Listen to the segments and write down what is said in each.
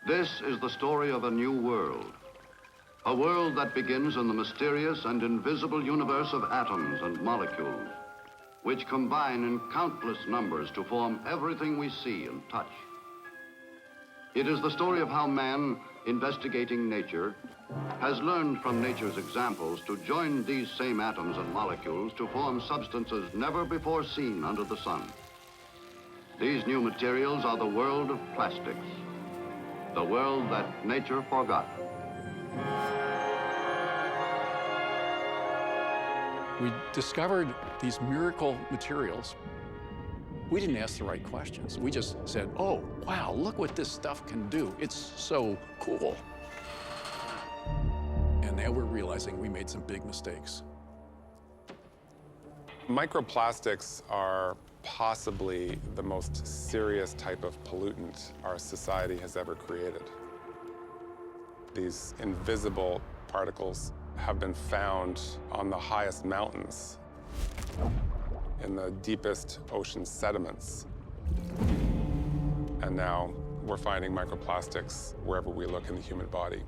This is the story of a new world. A world that begins in the mysterious and invisible universe of atoms and molecules, which combine in countless numbers to form everything we see and touch. It is the story of how man, investigating nature, has learned from nature's examples to join these same atoms and molecules to form substances never before seen under the sun. These new materials are the world of plastics, the world that nature forgot. We discovered these miracle materials. We didn't ask the right questions. We just said, oh, wow, look what this stuff can do. It's so cool. And now we're realizing we made some big mistakes. Microplastics are possibly the most serious type of pollutant our society has ever created. These invisible particles have been found on the highest mountains, in the deepest ocean sediments. And now we're finding microplastics wherever we look in the human body.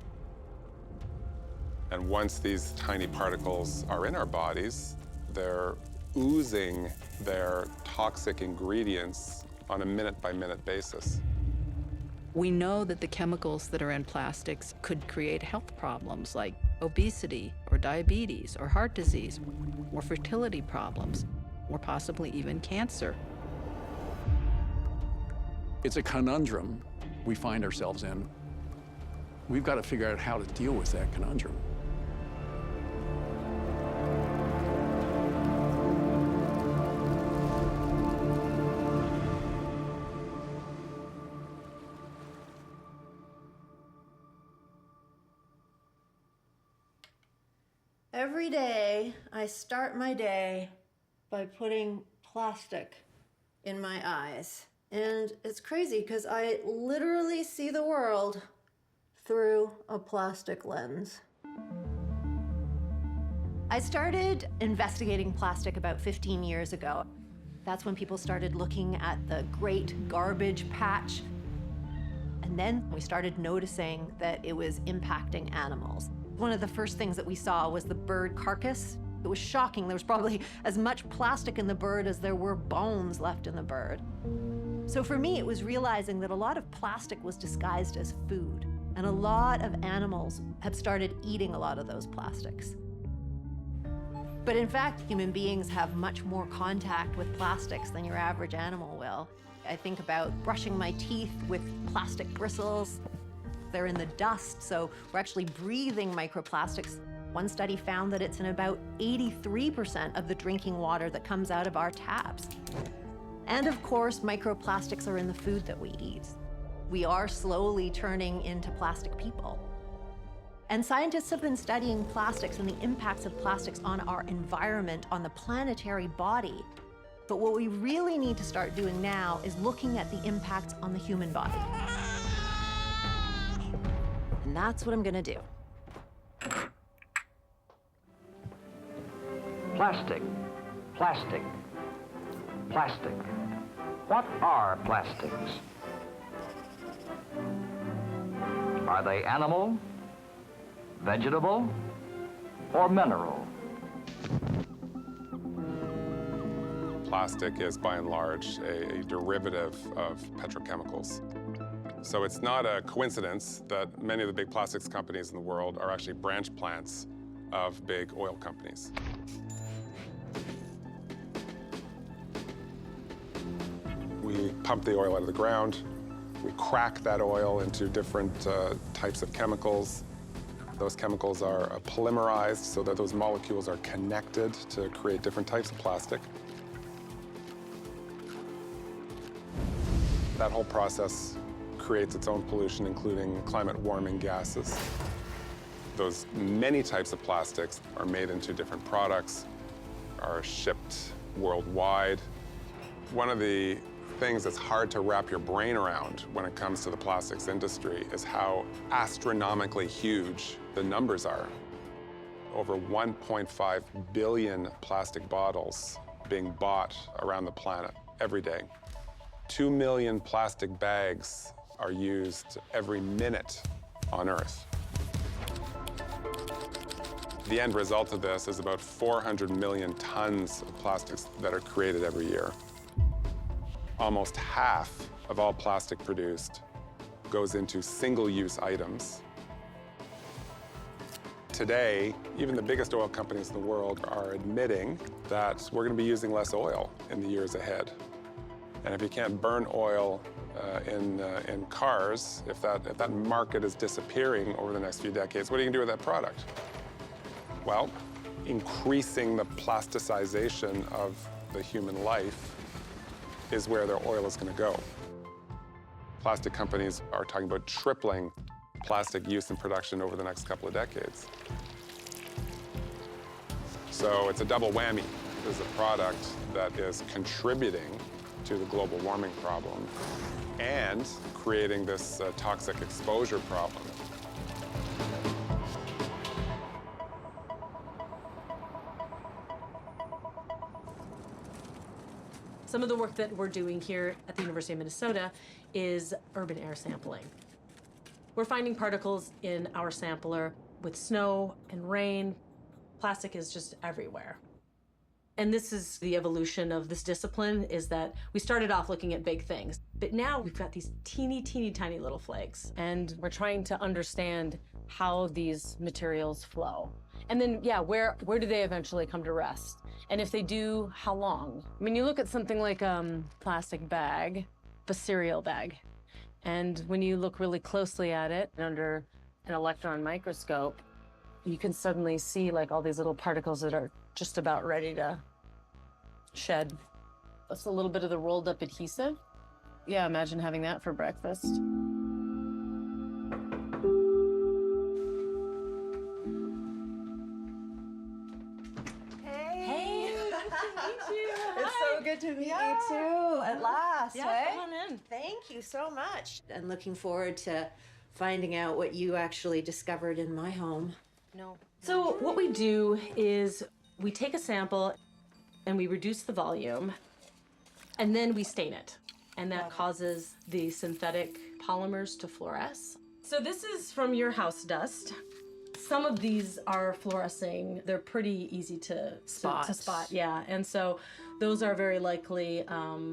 And once these tiny particles are in our bodies, they're oozing their toxic ingredients on a minute-by-minute basis. We know that the chemicals that are in plastics could create health problems like obesity or diabetes or heart disease or fertility problems or possibly even cancer. It's a conundrum we find ourselves in. We've got to figure out how to deal with that conundrum. Every day, I start my day by putting plastic in my eyes. And it's crazy because I literally see the world through a plastic lens. I started investigating plastic about 15 years ago. That's when people started looking at the great garbage patch. And then we started noticing that it was impacting animals. One of the first things that we saw was the bird carcass. It was shocking. There was probably as much plastic in the bird as there were bones left in the bird. So for me, it was realizing that a lot of plastic was disguised as food, and a lot of animals have started eating a lot of those plastics. But in fact, human beings have much more contact with plastics than your average animal will. I think about brushing my teeth with plastic bristles. They're in the dust, so we're actually breathing microplastics. One study found that it's in about 83% of the drinking water that comes out of our taps. And of course, microplastics are in the food that we eat. We are slowly turning into plastic people. And scientists have been studying plastics and the impacts of plastics on our environment, on the planetary body. But what we really need to start doing now is looking at the impacts on the human body. And that's what I'm gonna do. Plastic, plastic, plastic. What are plastics? Are they animal, vegetable, or mineral? Plastic is, by and large, a derivative of petrochemicals. So it's not a coincidence that many of the big plastics companies in the world are actually branch plants of big oil companies. We pump the oil out of the ground. We crack that oil into different types of chemicals. Those chemicals are polymerized so that those molecules are connected to create different types of plastic. That whole process creates its own pollution, including climate warming gases. Those many types of plastics are made into different products, are shipped worldwide. One of the things that's hard to wrap your brain around when it comes to the plastics industry is how astronomically huge the numbers are. Over 1.5 billion plastic bottles being bought around the planet every day. 2 million plastic bags are used every minute on Earth. The end result of this is about 400 million tons of plastics that are created every year. Almost half of all plastic produced goes into single-use items. Today, even the biggest oil companies in the world are admitting that we're going to be using less oil in the years ahead. And if you can't burn oil in cars, if that market is disappearing over the next few decades, what are you going to do with that product? Well, increasing the plasticization of the human life is where their oil is going to go. Plastic companies are talking about tripling plastic use and production over the next couple of decades. So it's a double whammy. There's a product that is contributing to the global warming problem and creating this toxic exposure problem. Some of the work that we're doing here at the University of Minnesota is urban air sampling. We're finding particles in our sampler with snow and rain. Plastic is just everywhere. And this is the evolution of this discipline, is that we started off looking at big things, but now we've got these teeny, teeny, tiny little flakes, and we're trying to understand how these materials flow. And then, yeah, where do they eventually come to rest? And if they do, how long? I mean, you look at something like a plastic bag, a cereal bag, and when you look really closely at it under an electron microscope, you can suddenly see like all these little particles that are just about ready to shed. That's a little bit of the rolled up adhesive. Yeah, imagine having that for breakfast. Hey. It's so good to meet you too, at last, Yeah, right? come on in. Thank you so much. I'm looking forward to finding out what you actually discovered in my home. No. So what we do is we take a sample and we reduce the volume and then we stain it. And that causes the synthetic polymers to fluoresce. So this is from your house dust. Some of these are fluorescing. They're pretty easy to spot, yeah. And so those are very likely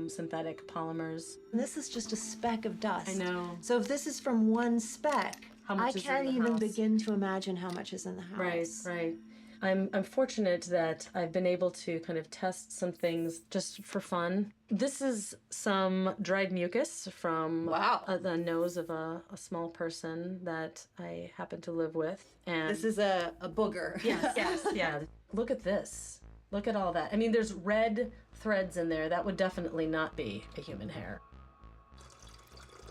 synthetic polymers. And this is just a speck of dust. I know. So if this is from one speck, How much I is in can't the even house? begin to imagine how much is in the house. Right, right. I'm fortunate that I've been able to kind of test some things just for fun. This is some dried mucus from the nose of a small person that I happen to live with. And This is a booger. yes, yes, yeah. Look at this. Look at all that. I mean, there's red threads in there. That would definitely not be a human hair.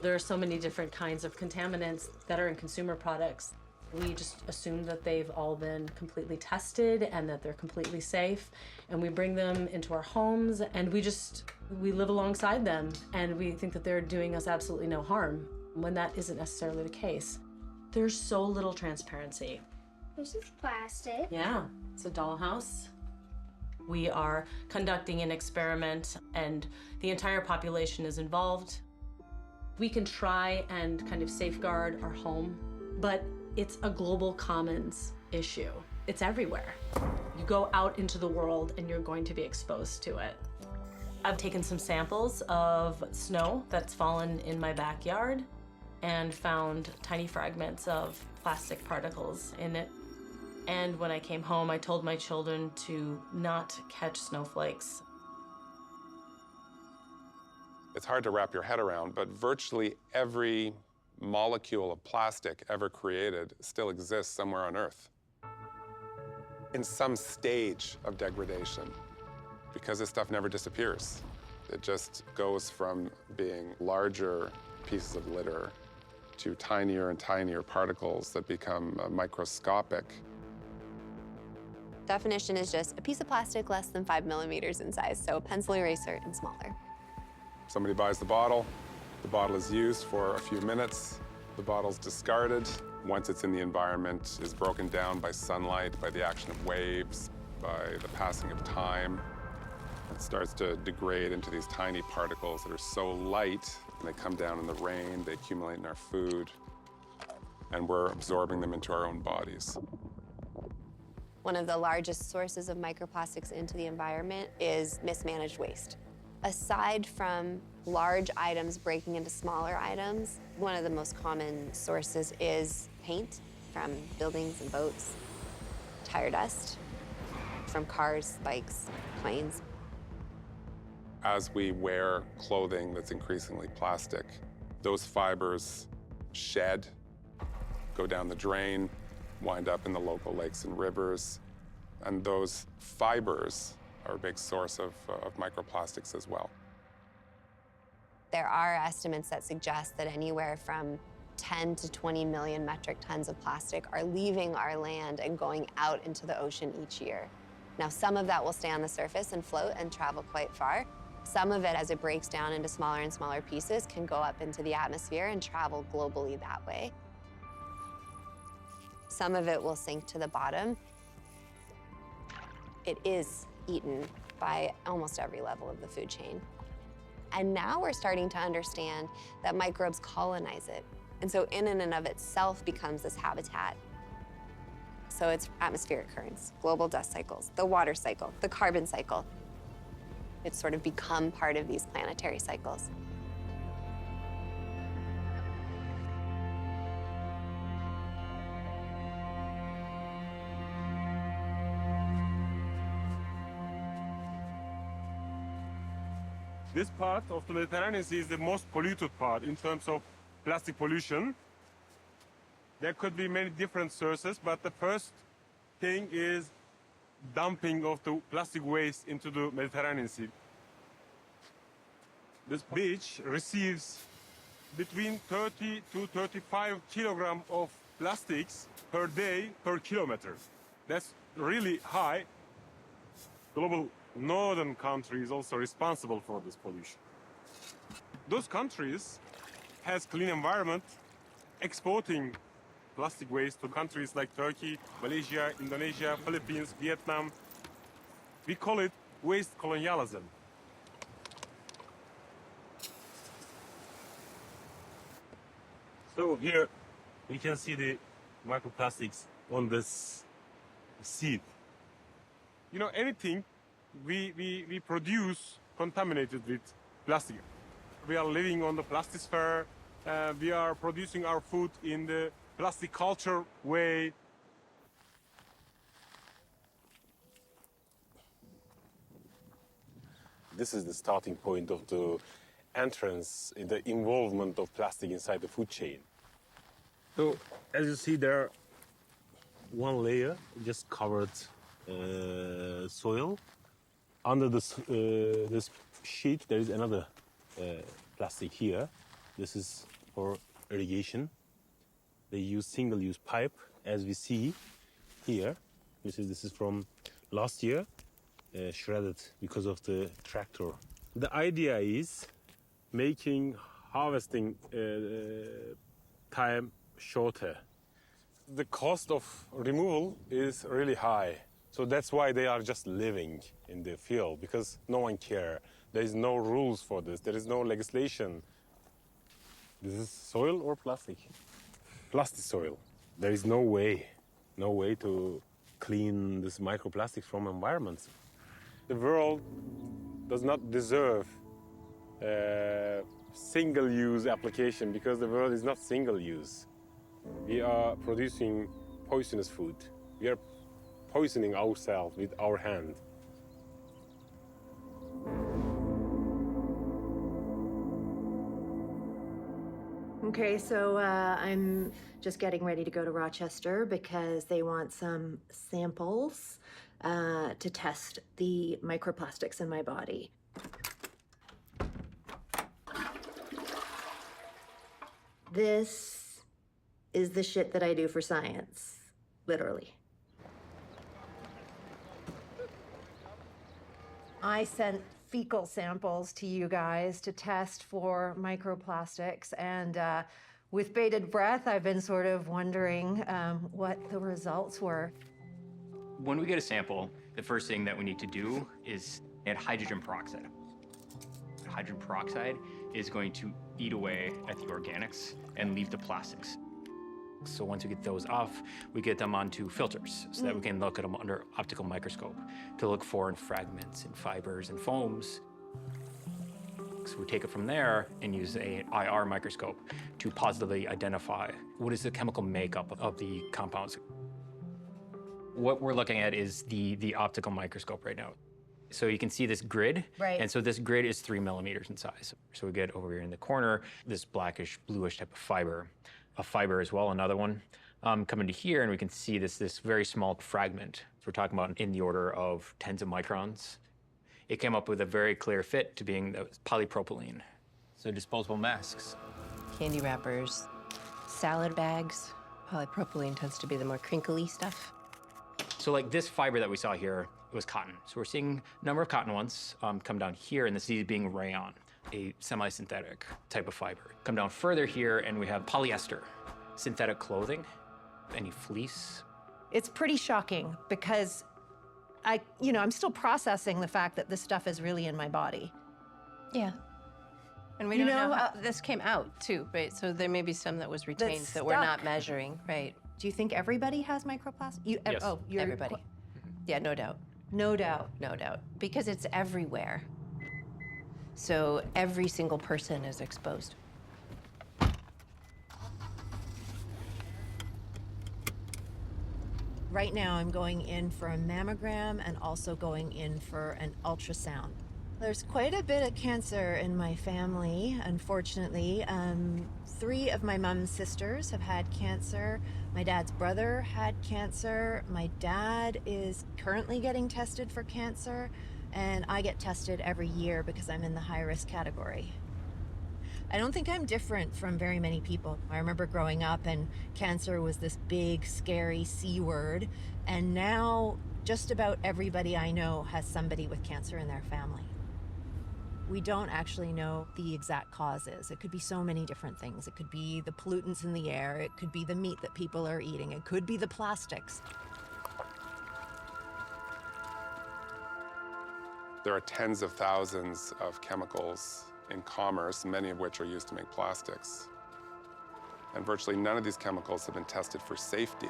There are so many different kinds of contaminants that are in consumer products. We just assume that they've all been completely tested and that they're completely safe. And we bring them into our homes and we live alongside them. And we think that they're doing us absolutely no harm when that isn't necessarily the case. There's so little transparency. This is plastic. Yeah, it's a dollhouse. We are conducting an experiment and the entire population is involved. We can try and kind of safeguard our home, but it's a global commons issue. It's everywhere. You go out into the world and you're going to be exposed to it. I've taken some samples of snow that's fallen in my backyard and found tiny fragments of plastic particles in it. And when I came home, I told my children to not catch snowflakes. It's hard to wrap your head around, but virtually every molecule of plastic ever created still exists somewhere on Earth in some stage of degradation, because this stuff never disappears. It just goes from being larger pieces of litter to tinier and tinier particles that become microscopic. Definition is just a piece of plastic less than 5 millimeters in size, so a pencil eraser and smaller. Somebody buys the bottle is used for a few minutes, the bottle's discarded. Once it's in the environment, is broken down by sunlight, by the action of waves, by the passing of time. It starts to degrade into these tiny particles that are so light And they come down in the rain, they accumulate in our food, and we're absorbing them into our own bodies. One of the largest sources of microplastics into the environment is mismanaged waste. Aside from large items breaking into smaller items, one of the most common sources is paint from buildings and boats, tire dust from cars, bikes, planes. As we wear clothing that's increasingly plastic, those fibers shed, go down the drain, wind up in the local lakes and rivers, and those fibers are a big source of microplastics as well. There are estimates that suggest that anywhere from 10 to 20 million metric tons of plastic are leaving our land and going out into the ocean each year. Now, some of that will stay on the surface and float and travel quite far. Some of it, as it breaks down into smaller and smaller pieces, can go up into the atmosphere and travel globally that way. Some of it will sink to the bottom. It is eaten by almost every level of the food chain. And now we're starting to understand that microbes colonize it. And so in and of itself becomes this habitat. So it's atmospheric currents, global dust cycles, the water cycle, the carbon cycle. It's sort of become part of these planetary cycles. This part of the Mediterranean Sea is the most polluted part in terms of plastic pollution. There could be many different sources, but the first thing is dumping of the plastic waste into the Mediterranean Sea. This beach receives between 30 to 35 kilograms of plastics per day per kilometer. That's really high. Global northern country is also responsible for this pollution. Those countries has clean environment, exporting plastic waste to countries like Turkey, Malaysia, Indonesia, Philippines, Vietnam. We call it waste colonialism. So here we can see the microplastics on this seed. You know, anything we produce contaminated with plastic. We are living on the plastisphere. We are producing our food in the plastic culture way. This is the starting point of the entrance in the involvement of plastic inside the food chain. So, as you see, there are one layer just covered soil. Under this sheet, there is another plastic here. This is for irrigation. They use single-use pipe, as we see here. This is from last year, shredded because of the tractor. The idea is making harvesting time shorter. The cost of removal is really high. So that's why they are just living in the field, because no one cares. There is no rules for this. There is no legislation. This is soil or plastic? Plastic soil. There is no way to clean this microplastics from environments. The world does not deserve single-use application, because the world is not single-use. We are producing poisonous food. We are poisoning ourselves with our hand. Okay, so I'm just getting ready to go to Rochester because they want some samples to test the microplastics in my body. This is the shit that I do for science, literally. I sent fecal samples to you guys to test for microplastics, and with bated breath, I've been sort of wondering what the results were. When we get a sample, the first thing that we need to do is add hydrogen peroxide. Hydrogen peroxide is going to eat away at the organics and leave the plastics. So once we get those off, we get them onto filters so that we can look at them under optical microscope to look for in fragments and fibers and foams. So we take it from there and use an IR microscope to positively identify what is the chemical makeup of the compounds. What we're looking at is the optical microscope right now. So you can see this grid, Right. and so this grid is 3 millimeters in size. So we get over here in the corner, this blackish, bluish type of fiber. A fiber as well, another one. Coming to here, and we can see this very small fragment. So we're talking about in the order of tens of microns. It came up with a very clear fit to being the polypropylene. So disposable masks. Candy wrappers, salad bags. Polypropylene tends to be the more crinkly stuff. So like this fiber that we saw here, it was cotton. So we're seeing a number of cotton ones come down here, and this is being rayon, a semi-synthetic type of fiber. Come down further here, and we have polyester, synthetic clothing, any fleece. It's pretty shocking because I'm still processing the fact that this stuff is really in my body. Yeah. And we don't know how this came out, too, right? So there may be some that was retained that we're not measuring, right? Do you think everybody has microplastic? Yes. Everybody. Yeah, no doubt. No doubt. No doubt. Because it's everywhere. So every single person is exposed. Right now, I'm going in for a mammogram and also going in for an ultrasound. There's quite a bit of cancer in my family, unfortunately. 3 of my mom's sisters have had cancer. My dad's brother had cancer. My dad is currently getting tested for cancer, and I get tested every year because I'm in the high-risk category. I don't think I'm different from very many people. I remember growing up and cancer was this big, scary C word, and now just about everybody I know has somebody with cancer in their family. We don't actually know the exact causes. It could be so many different things. It could be the pollutants in the air. It could be the meat that people are eating. It could be the plastics. There are tens of thousands of chemicals in commerce, many of which are used to make plastics. And virtually none of these chemicals have been tested for safety.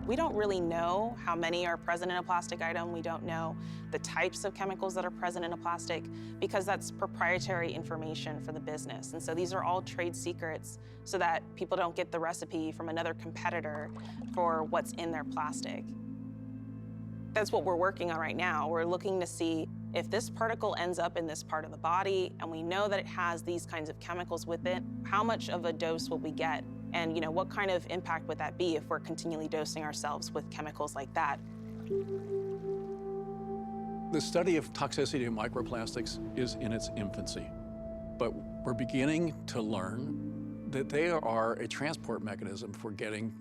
We don't really know how many are present in a plastic item. We don't know the types of chemicals that are present in a plastic because that's proprietary information for the business. And so these are all trade secrets so that people don't get the recipe from another competitor for what's in their plastic. That's what we're working on right now. We're looking to see if this particle ends up in this part of the body and we know that it has these kinds of chemicals with it, how much of a dose will we get? And what kind of impact would that be if we're continually dosing ourselves with chemicals like that? The study of toxicity of microplastics is in its infancy, but we're beginning to learn that they are a transport mechanism for getting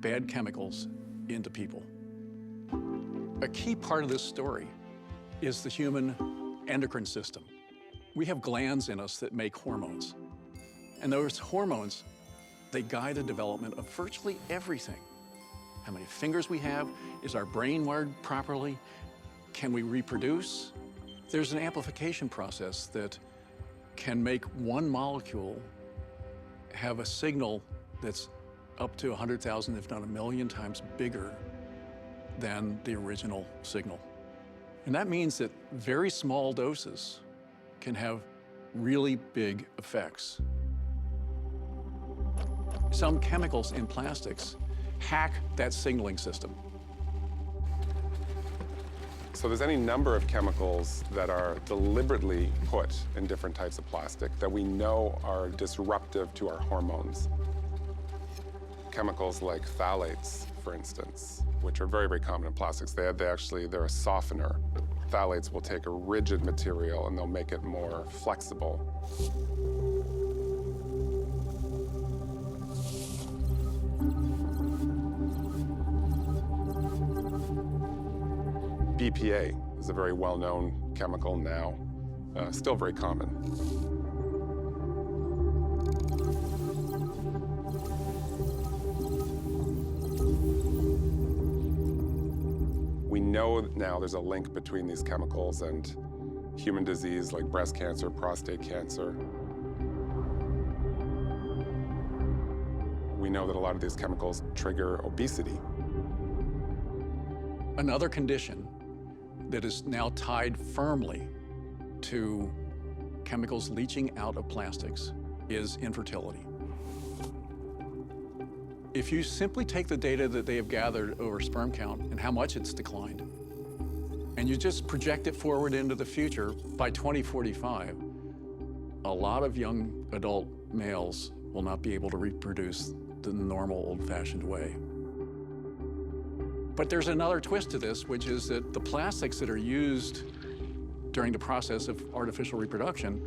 bad chemicals into people. A key part of this story is the human endocrine system. We have glands in us that make hormones. And those hormones, they guide the development of virtually everything. How many fingers we have, is our brain wired properly, can we reproduce? There's an amplification process that can make one molecule have a signal that's up to 100,000, if not 1 million times bigger than the original signal. And that means that very small doses can have really big effects. Some chemicals in plastics hack that signaling system. So there's any number of chemicals that are deliberately put in different types of plastic that we know are disruptive to our hormones. Chemicals like phthalates, for instance, which are very, very common in plastics. They're a softener. Phthalates will take a rigid material and they'll make it more flexible. BPA is a very well-known chemical now, still very common. We know now there's a link between these chemicals and human disease like breast cancer, prostate cancer. We know that a lot of these chemicals trigger obesity. Another condition that is now tied firmly to chemicals leaching out of plastics is infertility. If you simply take the data that they have gathered over sperm count and how much it's declined, and you just project it forward into the future, by 2045, a lot of young adult males will not be able to reproduce the normal old-fashioned way. But there's another twist to this, which is that the plastics that are used during the process of artificial reproduction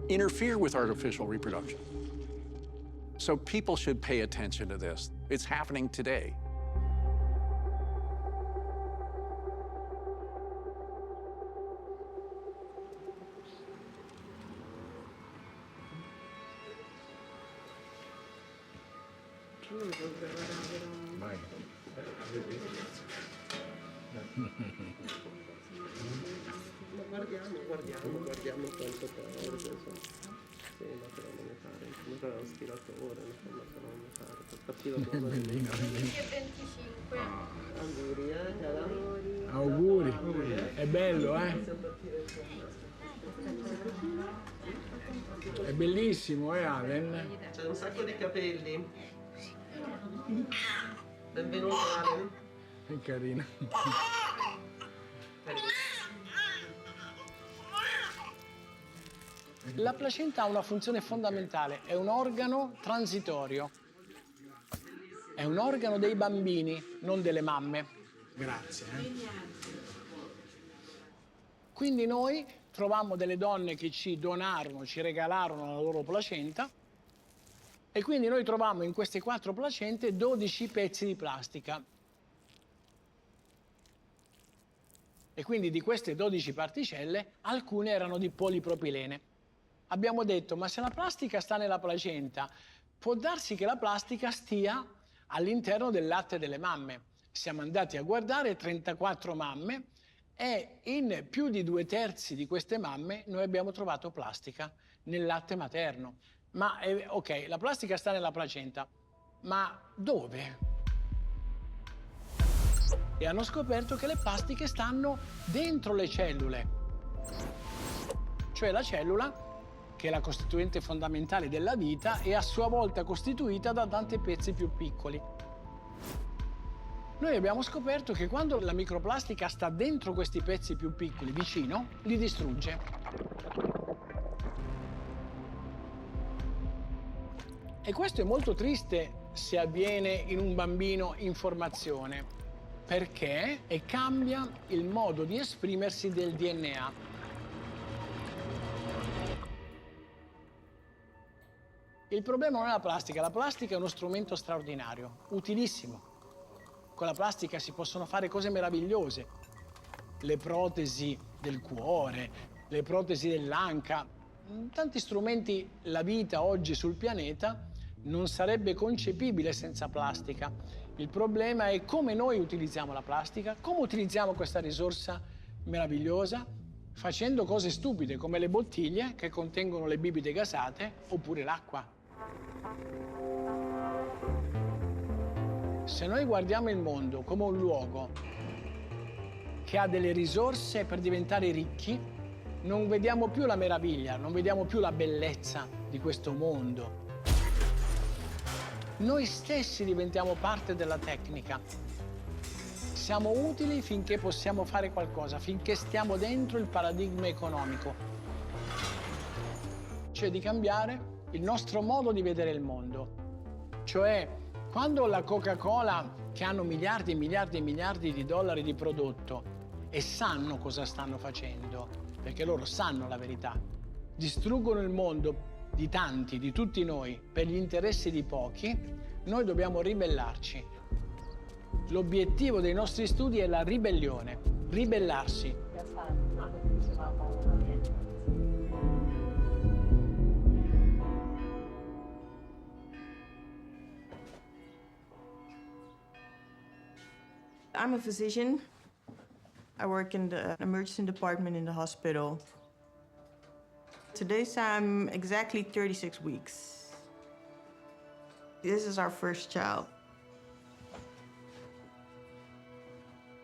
interfere with artificial reproduction. So people should pay attention to this. It's happening today. Guardiamo quanto poi, sì, ma però non ne fare, come sarà l'aspiratore, insomma, però non ne fare, per partire dopo. Bellino, bellino. 25. Auguri, Auguri. È bello, È bellissimo, Alen? C'è un sacco di capelli. Benvenuto, Alen. È carino. La placenta ha una funzione fondamentale, è un organo transitorio. È un organo dei bambini, non delle mamme. Grazie. Quindi noi trovammo delle donne che ci donarono, ci regalarono la loro placenta e quindi noi trovammo in queste 4 placente 12 pezzi di plastica. E quindi di queste 12 particelle, alcune erano di polipropilene. Abbiamo detto, ma se la plastica sta nella placenta, può darsi che la plastica stia all'interno del latte delle mamme. Siamo andati a guardare 34 mamme e in più di 2/3 di queste mamme noi abbiamo trovato plastica nel latte materno. Ma, ok, la plastica sta nella placenta, ma dove? E hanno scoperto che le plastiche stanno dentro le cellule. Cioè la cellula, che è la costituente fondamentale della vita, è a sua volta costituita da tanti pezzi più piccoli. Noi abbiamo scoperto che quando la microplastica sta dentro questi pezzi più piccoli, vicino, li distrugge. E questo è molto triste se avviene in un bambino in formazione, perché cambia il modo di esprimersi del DNA. Il problema non è la plastica è uno strumento straordinario, utilissimo. Con la plastica si possono fare cose meravigliose. Le protesi del cuore, le protesi dell'anca, tanti strumenti. La vita oggi sul pianeta non sarebbe concepibile senza plastica. Il problema è come noi utilizziamo la plastica, come utilizziamo questa risorsa meravigliosa, facendo cose stupide come le bottiglie che contengono le bibite gasate oppure l'acqua. Se noi guardiamo il mondo come un luogo che ha delle risorse per diventare ricchi, non vediamo più la meraviglia, non vediamo più la bellezza di questo mondo. Noi stessi diventiamo parte della tecnica. Siamo utili finché possiamo fare qualcosa, finché stiamo dentro il paradigma economico. Cioè di cambiare il nostro modo di vedere il mondo. Cioè, quando la Coca-Cola, che hanno miliardi e miliardi e miliardi di dollari di prodotto e sanno cosa stanno facendo, perché loro sanno la verità, distruggono il mondo di tanti, di tutti noi, per gli interessi di pochi, noi dobbiamo ribellarci. L'obiettivo dei nostri studi è la ribellione, ribellarsi. I'm a physician. I work in the emergency department in the hospital. Today's I'm exactly 36 weeks. This is our first child.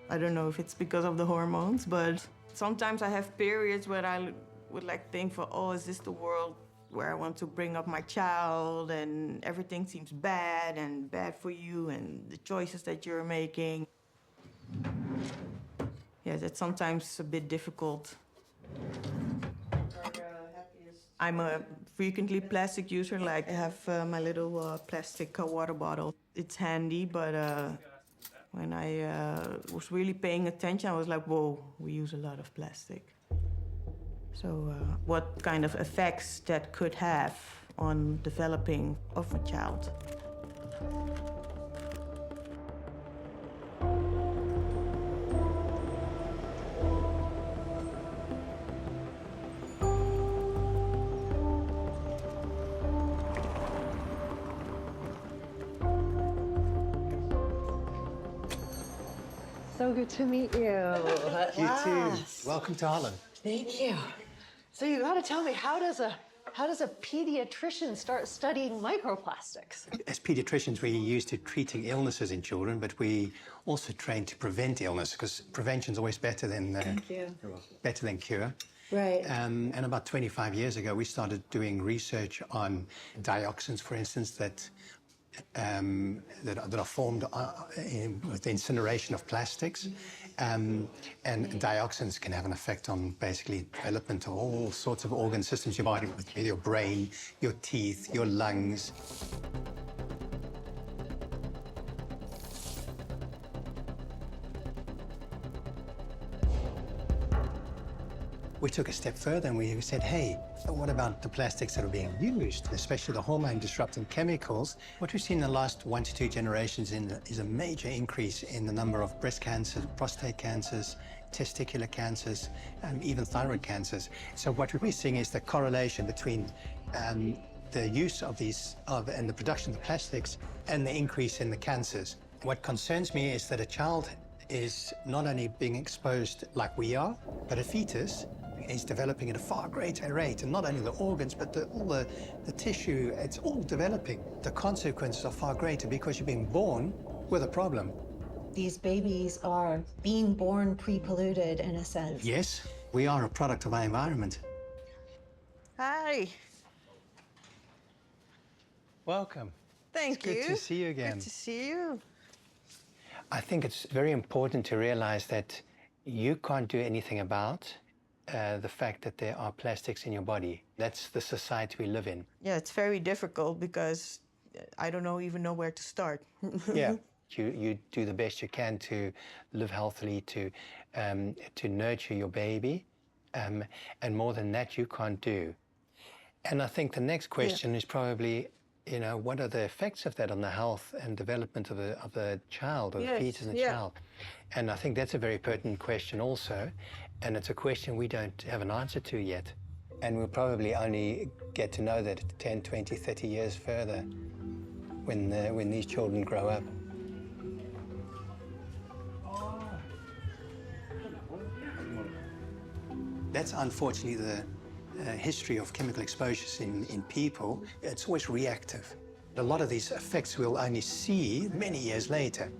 I don't know if it's because of the hormones, but sometimes I have periods where I would like think for, oh, is this the world where I want to bring up my child and everything seems bad and bad for you and the choices that you're making. Yeah, that's sometimes a bit difficult. I'm a frequently plastic user. Like I have my little plastic water bottle. It's handy, but when I was really paying attention, I was like, whoa, we use a lot of plastic. So what kind of effects that could have on developing of a child? So good to meet you. At You too. last. Welcome to Holland. Thank you. So you got to tell me, how does a pediatrician start studying microplastics? As pediatricians, we're used to treating illnesses in children, but we also train to prevent illness because prevention is always better than cure. Right. And about 25 years ago, we started doing research on dioxins, for instance, that are formed with the incineration of plastics. And dioxins can have an effect on basically development of all sorts of organ systems in your body, with your brain, your teeth, your lungs. We took a step further and we said, hey, what about the plastics that are being used, especially the hormone-disrupting chemicals? What we've seen in the last 1 to 2 generations is a major increase in the number of breast cancers, prostate cancers, testicular cancers, and even thyroid cancers. So what we're seeing is the correlation between the use of these and the production of the plastics and the increase in the cancers. What concerns me is that a child is not only being exposed like we are, but a fetus is developing at a far greater rate, and not only the organs, but all the tissue, it's all developing. The consequences are far greater because you're being born with a problem. These babies are being born pre-polluted in a sense. Yes, we are a product of our environment. Hi. Welcome. Thank you. It's good to see you again. Good to see you. I think it's very important to realize that you can't do anything about the fact that there are plastics in your body. That's the society we live in. Yeah, it's very difficult because I don't even know where to start. Yeah, you do the best you can to live healthily, to nurture your baby, and more than that you can't do. And I think the next question is probably, you know, what are the effects of that on the health and development of the child, or the fetus and the child? And I think that's a very pertinent question also, and it's a question we don't have an answer to yet. And we'll probably only get to know that 10, 20, 30 years further when these children grow up. That's unfortunately the history of chemical exposures in people. It's always reactive. A lot of these effects we'll only see many years later.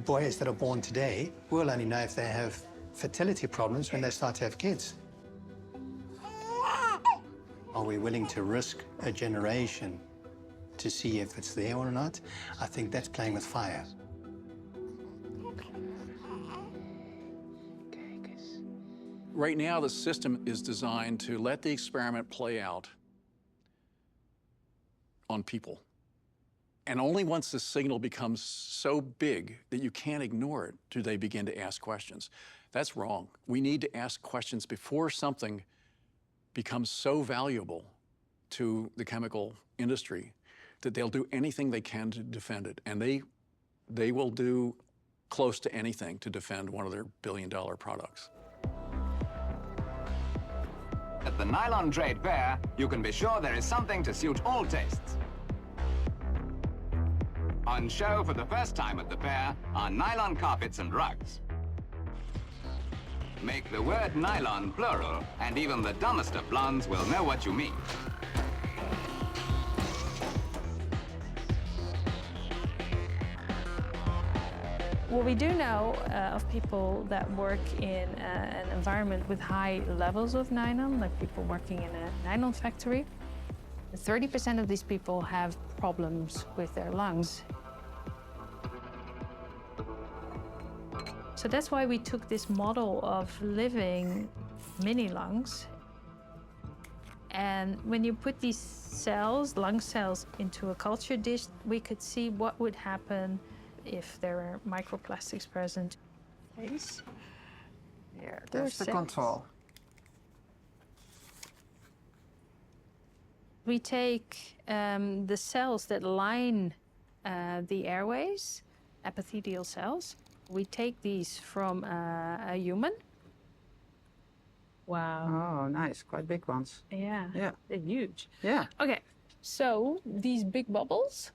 Boys that are born today will only know if they have fertility problems when they start to have kids. Are we willing to risk a generation to see if it's there or not? I think that's playing with fire. Right now, the system is designed to let the experiment play out on people. And only once the signal becomes so big that you can't ignore it do they begin to ask questions. That's wrong. We need to ask questions before something becomes so valuable to the chemical industry that they'll do anything they can to defend it. And they will do close to anything to defend one of their billion-dollar products. At the Nylon Trade Fair, you can be sure there is something to suit all tastes. On show for the first time at the fair are nylon carpets and rugs. Make the word nylon plural, and even the dumbest of blondes will know what you mean. What we do know of people that work in an environment with high levels of nylon, like people working in a nylon factory, 30% of these people have problems with their lungs. So that's why we took this model of living mini lungs. And when you put these cells, lung cells, into a culture dish, we could see what would happen if there are microplastics present. Yeah, that's the control. We take the cells that line the airways, epithelial cells. We take these from a human. Wow. Oh, nice. Quite big ones. Yeah. Yeah. They're huge. Yeah. Okay, so these big bubbles,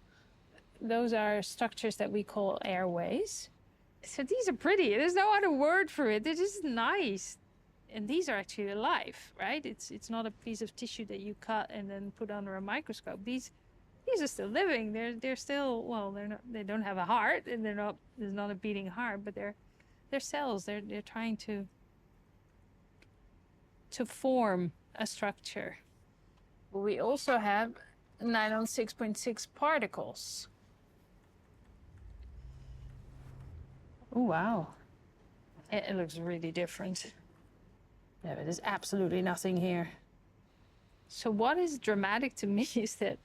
those are structures that we call airways. So these are pretty. There's no other word for it. They're just nice. And these are actually alive, right? It's not a piece of tissue that you cut and then put under a microscope. These are still living. They're still, well, they're not, they don't have a heart, and there's not a beating heart, but they're cells. They're trying to form a structure. We also have nylon 6.6 particles. Oh, wow. It looks really different. Yeah, but there's absolutely nothing here. So what is dramatic to me is that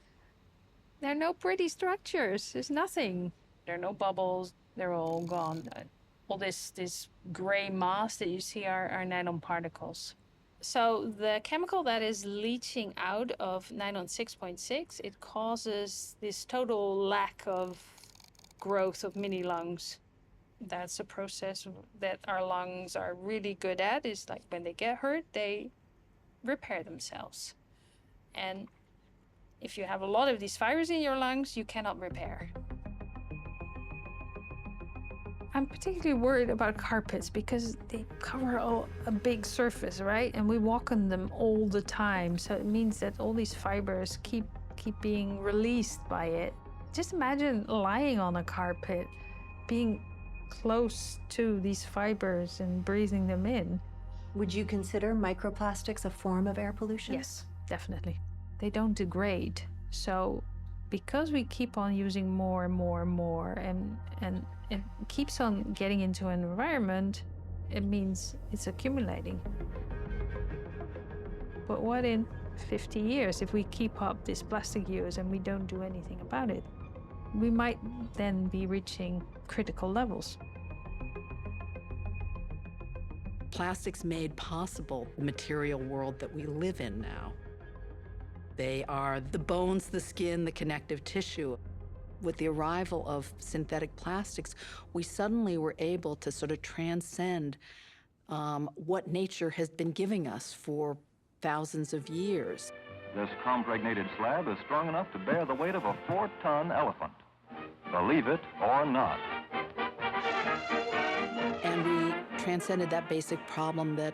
there are no pretty structures. There's nothing. There are no bubbles. They're all gone. All this gray mass that you see are nylon particles. So the chemical that is leaching out of nylon 6.6, it causes this total lack of growth of mini lungs. That's a process that our lungs are really good at. Is like when they get hurt, they repair themselves. And if you have a lot of these fibers in your lungs, you cannot repair. I'm particularly worried about carpets because they cover a big surface, right? And we walk on them all the time. So it means that all these fibers keep being released by it. Just imagine lying on a carpet, being close to these fibers and breathing them in. Would you consider microplastics a form of air pollution? Yes, definitely. They don't degrade. So because we keep on using more and more and more, and it keeps on getting into an environment, it means it's accumulating. But what in 50 years if we keep up this plastic use and we don't do anything about it? We might then be reaching critical levels. Plastics made possible the material world that we live in now. They are the bones, the skin, the connective tissue. With the arrival of synthetic plastics, we suddenly were able to sort of transcend what nature has been giving us for thousands of years. This compregnated slab is strong enough to bear the weight of a 4-ton elephant. Believe it or not. And we transcended that basic problem that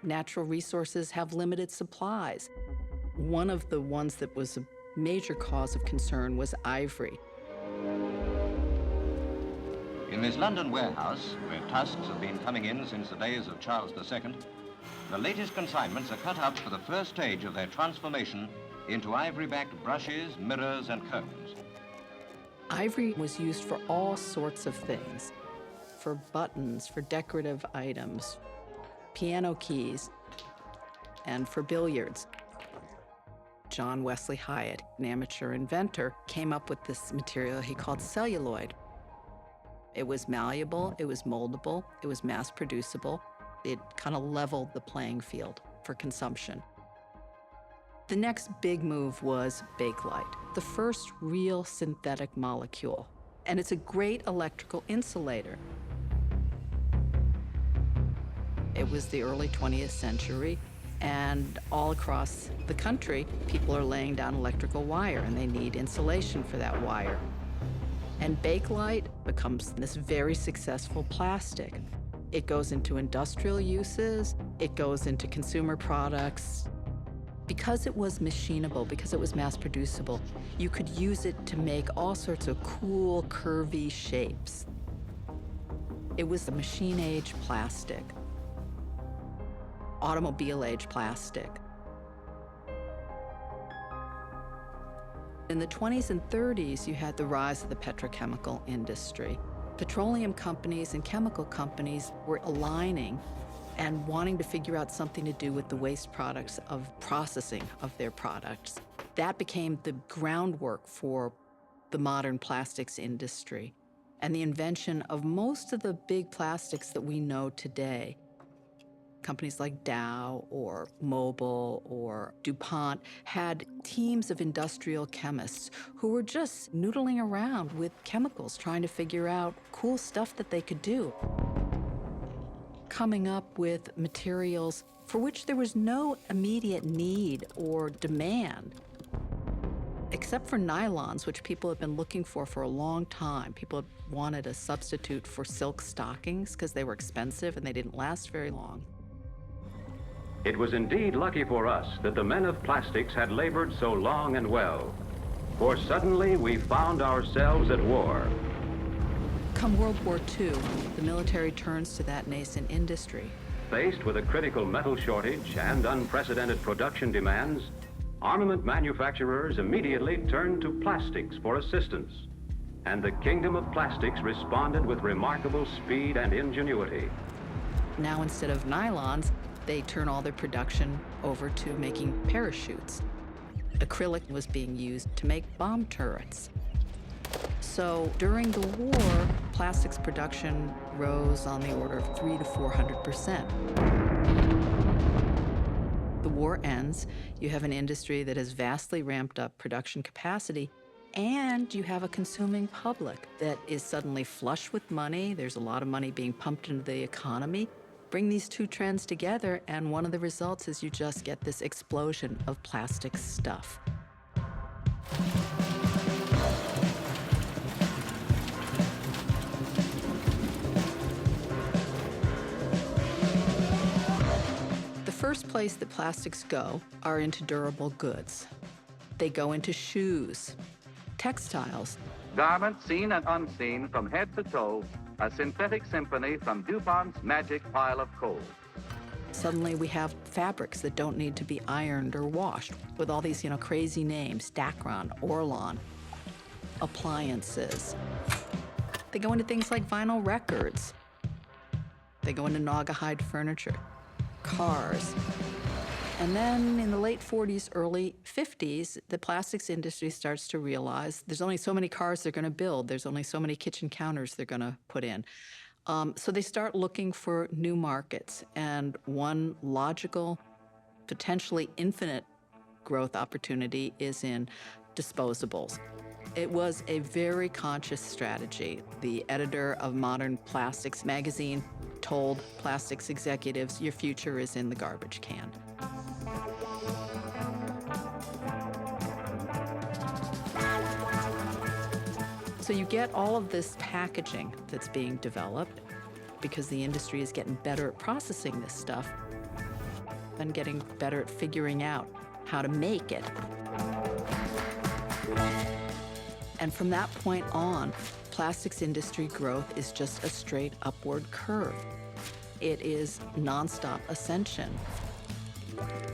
natural resources have limited supplies. One of the ones that was a major cause of concern was ivory. In this London warehouse, where tusks have been coming in since the days of Charles II, the latest consignments are cut up for the first stage of their transformation into ivory-backed brushes, mirrors, and combs. Ivory was used for all sorts of things, for buttons, for decorative items, piano keys, and for billiards. John Wesley Hyatt, an amateur inventor, came up with this material he called celluloid. It was malleable, it was moldable, it was mass-producible. It kind of leveled the playing field for consumption. The next big move was Bakelite, the first real synthetic molecule. And it's a great electrical insulator. It was the early 20th century, and all across the country, people are laying down electrical wire, and they need insulation for that wire. And Bakelite becomes this very successful plastic. It goes into industrial uses. It goes into consumer products. Because it was machinable, because it was mass producible, you could use it to make all sorts of cool, curvy shapes. It was the machine-age plastic, automobile-age plastic. In the 20s and 30s, you had the rise of the petrochemical industry. Petroleum companies and chemical companies were aligning and wanting to figure out something to do with the waste products of processing of their products. That became the groundwork for the modern plastics industry and the invention of most of the big plastics that we know today. Companies like Dow or Mobil or DuPont had teams of industrial chemists who were just noodling around with chemicals, trying to figure out cool stuff that they could do, coming up with materials for which there was no immediate need or demand, except for nylons, which people have been looking for a long time. People wanted a substitute for silk stockings because they were expensive and they didn't last very long. It was indeed lucky for us that the men of plastics had labored so long and well, for suddenly we found ourselves at war. Come World War II, the military turns to that nascent industry. Faced with a critical metal shortage and unprecedented production demands, armament manufacturers immediately turned to plastics for assistance. And the kingdom of plastics responded with remarkable speed and ingenuity. Now, instead of nylons, they turn all their production over to making parachutes. Acrylic was being used to make bomb turrets. So during the war, plastics production rose on the order of 300% to 400%. The war ends, you have an industry that has vastly ramped up production capacity, and you have a consuming public that is suddenly flush with money. There's a lot of money being pumped into the economy. Bring these two trends together, and one of the results is you just get this explosion of plastic stuff. The first place that plastics go are into durable goods. They go into shoes, textiles. Garments seen and unseen from head to toe, a synthetic symphony from DuPont's magic pile of coal. Suddenly we have fabrics that don't need to be ironed or washed with all these, crazy names, Dacron, Orlon, appliances. They go into things like vinyl records. They go into Naugahyde furniture, cars. And then in the late 40s, early 50s, the plastics industry starts to realize there's only so many cars they're going to build. There's only so many kitchen counters they're going to put in. So they start looking for new markets. And one logical, potentially infinite growth opportunity is in disposables. It was a very conscious strategy. The editor of Modern Plastics magazine told plastics executives, your future is in the garbage can. So you get all of this packaging that's being developed because the industry is getting better at processing this stuff and getting better at figuring out how to make it. And from that point on, plastics industry growth is just a straight upward curve. It is nonstop ascension.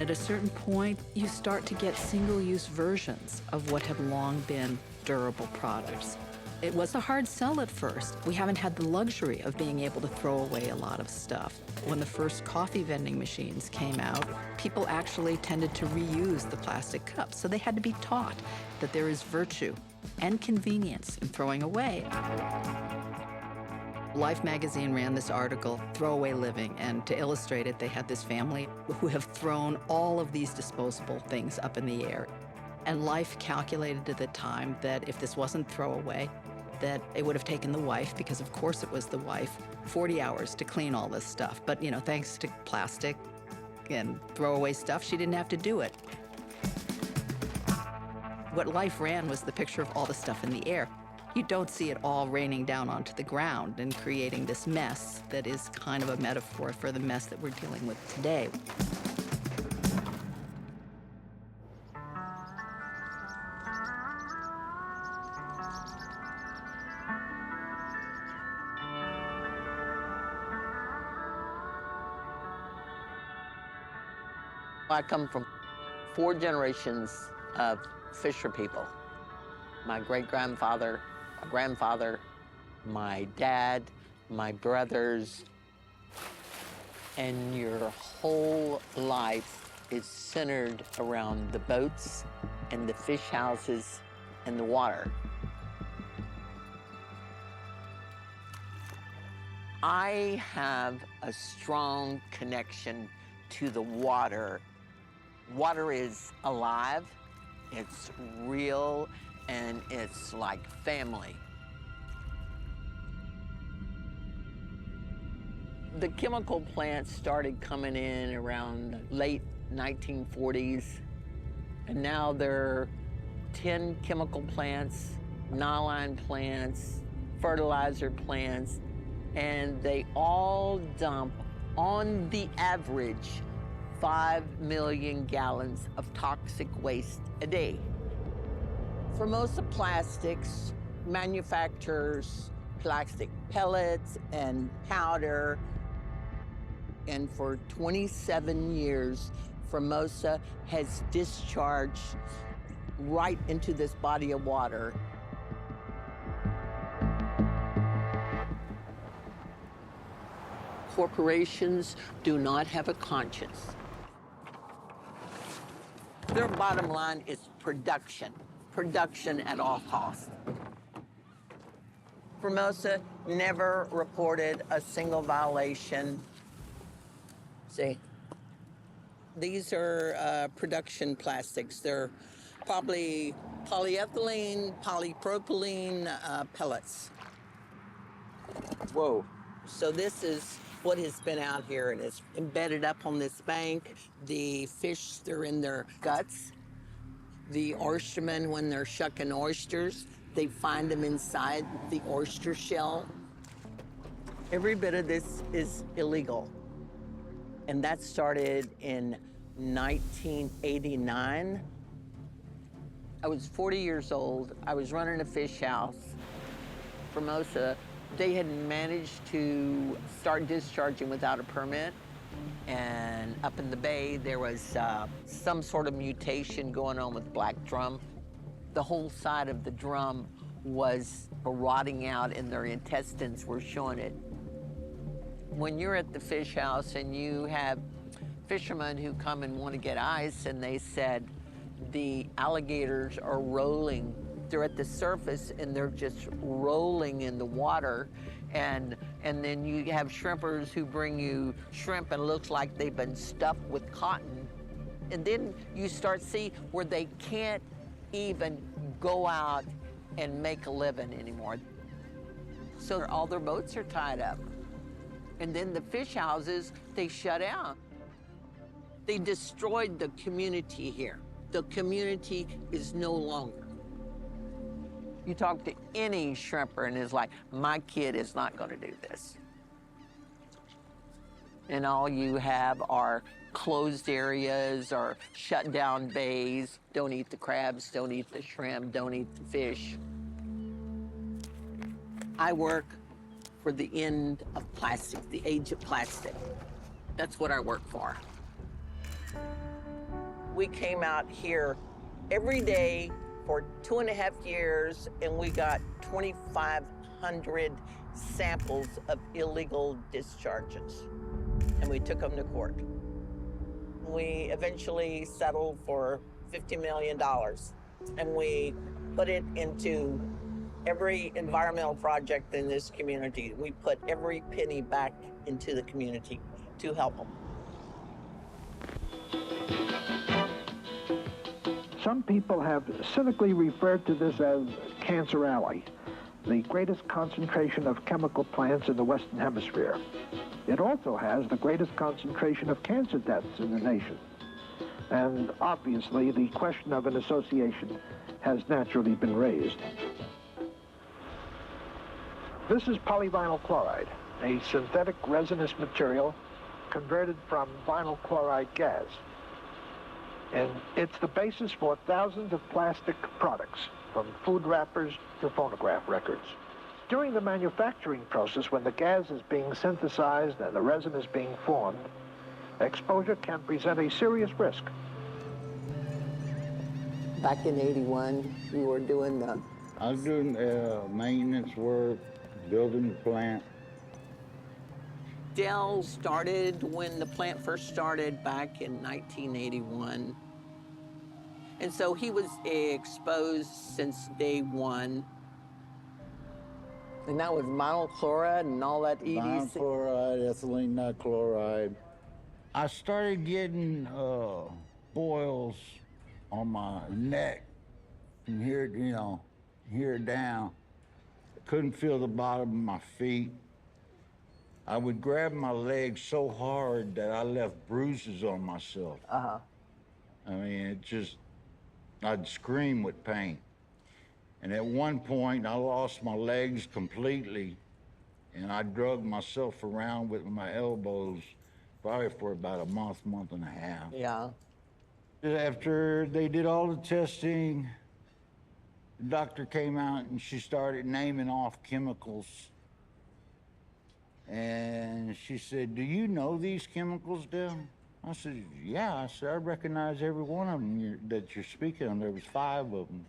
At a certain point, you start to get single-use versions of what have long been durable products. It was a hard sell at first. We haven't had the luxury of being able to throw away a lot of stuff. When the first coffee vending machines came out, people actually tended to reuse the plastic cups, so they had to be taught that there is virtue and convenience in throwing away. Life magazine ran this article, Throwaway Living, and to illustrate it, they had this family who have thrown all of these disposable things up in the air. And Life calculated at the time that if this wasn't throwaway, that it would have taken the wife, because of course it was the wife, 40 hours to clean all this stuff. But, thanks to plastic and throwaway stuff, she didn't have to do it. What Life ran was the picture of all the stuff in the air. You don't see it all raining down onto the ground and creating this mess that is kind of a metaphor for the mess that we're dealing with today. I come from 4 generations of fisher people. My great-grandfather, my grandfather, my dad, my brothers, and your whole life is centered around the boats and the fish houses and the water. I have a strong connection to the water. Water is alive, it's real, and it's like family. The chemical plants started coming in around late 1940s, and now there are 10 chemical plants, nylon plants, fertilizer plants, and they all dump, on the average, 5 million gallons of toxic waste a day. Formosa Plastics manufactures plastic pellets and powder, and for 27 years, Formosa has discharged right into this body of water. Corporations do not have a conscience. Their bottom line is production at all costs. Formosa never reported a single violation. See, these are production plastics. They're probably polyethylene, polypropylene pellets. Whoa. So this is what has been out here, and it's embedded up on this bank. The fish, they're in their guts. The oystermen, when they're shucking oysters, they find them inside the oyster shell. Every bit of this is illegal. And that started in 1989. I was 40 years old. I was running a fish house. Formosa, they had managed to start discharging without a permit. And up in the bay, there was some sort of mutation going on with black drum. The whole side of the drum was rotting out, and their intestines were showing it. When you're at the fish house and you have fishermen who come and want to get ice, and they said the alligators are rolling. They're at the surface and they're just rolling in the water. And then you have shrimpers who bring you shrimp and it looks like they've been stuffed with cotton. And then you start see where they can't even go out and make a living anymore. So all their boats are tied up. And then the fish houses, they shut down. They destroyed the community here. The community is no longer. You talk to any shrimper and it's like, my kid is not going to do this. And all you have are closed areas or shut down bays. Don't eat the crabs, don't eat the shrimp, don't eat the fish. I work for the end of plastic, the age of plastic. That's what I work for. We came out here every day for 2.5 years, and we got 2,500 samples of illegal discharges, and we took them to court. We eventually settled for $50 million, and we put it into every environmental project in this community. We put every penny back into the community to help them. Some people have cynically referred to this as Cancer Alley, the greatest concentration of chemical plants in the Western Hemisphere. It also has the greatest concentration of cancer deaths in the nation. And obviously, the question of an association has naturally been raised. This is polyvinyl chloride, a synthetic resinous material converted from vinyl chloride gas. And it's the basis for thousands of plastic products, from food wrappers to phonograph records. During the manufacturing process, when the gas is being synthesized and the resin is being formed, exposure can present a serious risk. Back in '81, you were doing the... I was doing maintenance work, building the plant. Dell started when the plant first started back in 1981. And so he was exposed since day one. And that was vinyl chloride and all that EDC? Vinyl chloride, ethylene dichloride. I started getting boils on my neck from here, here down. Couldn't feel the bottom of my feet. I would grab my legs so hard that I left bruises on myself. Uh-huh. I mean, I'd scream with pain. And at one point, I lost my legs completely, and I dragged myself around with my elbows probably for about a month and a half. Yeah. After they did all the testing, the doctor came out and she started naming off chemicals. And she said, "Do you know these chemicals, Dell?" I said, "Yeah." I said, "I recognize every one of them that you're speaking of. There was 5 of them."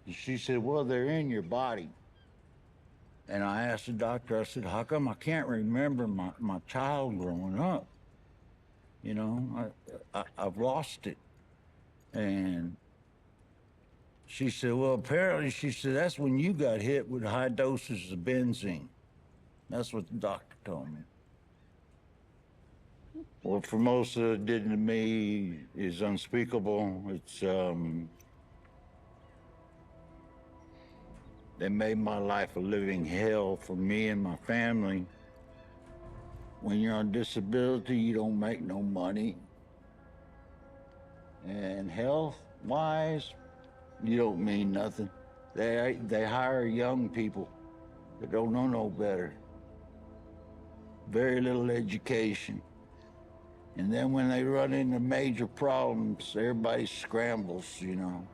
And she said, "Well, they're in your body." And I asked the doctor, I said, "How come I can't remember my child growing up? You know, I've lost it." And she said, "Well, apparently," she said, "that's when you got hit with high doses of benzene." That's what the doctor told me. What Formosa did to me is unspeakable. It's, they made my life a living hell for me and my family. When you're on disability, you don't make no money. And health-wise, you don't mean nothing. They hire young people that don't know no better. Very little education. And then when they run into major problems, everybody scrambles, you know.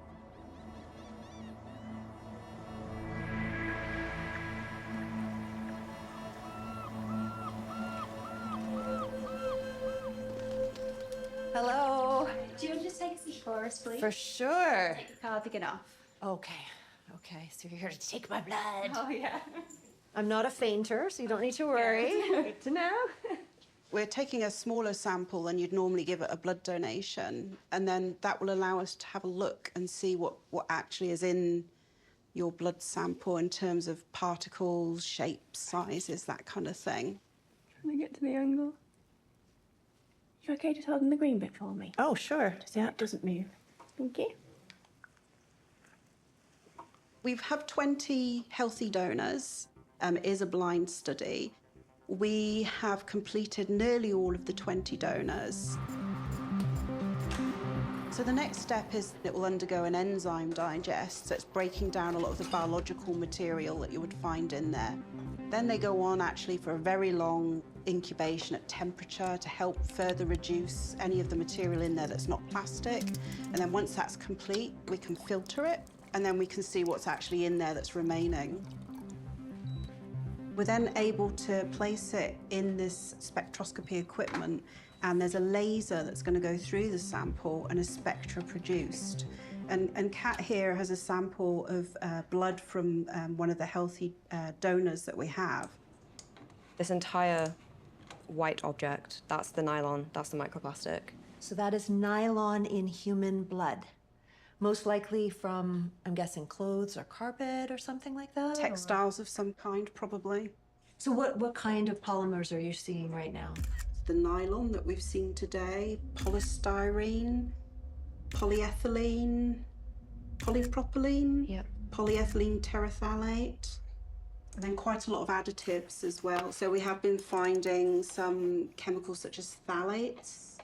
Hello. Do you want to just take a seat for us, please? For sure. Take the car, pick it off. Okay. Okay, so you're here to take my blood. Oh, yeah. I'm not a fainter, so you don't need to worry. Good to know. We're taking a smaller sample than you'd normally give at a blood donation, and then that will allow us to have a look and see what actually is in your blood sample in terms of particles, shapes, sizes, that kind of thing. Trying to get to the angle. You okay just holding the green bit for me? Oh, sure. Just so it doesn't move. Thank you. We have 20 healthy donors. It is a blind study. We have completed nearly all of the 20 donors. So the next step is it will undergo an enzyme digest, so it's breaking down a lot of the biological material that you would find in there. Then they go on actually for a very long incubation at temperature to help further reduce any of the material in there that's not plastic. And then once that's complete, we can filter it, and then we can see what's actually in there that's remaining. We're then able to place it in this spectroscopy equipment, and there's a laser that's going to go through the sample and a spectra produced. And Kat here has a sample of blood from one of the healthy donors that we have. This entire white object, that's the nylon, that's the microplastic. So that is nylon in human blood. Most likely from, I'm guessing, clothes or carpet or something like that? Textiles of some kind, probably. So what kind of polymers are you seeing right now? The nylon that we've seen today, polystyrene, polyethylene, polypropylene, polyethylene terephthalate, and then quite a lot of additives as well. So we have been finding some chemicals such as phthalates.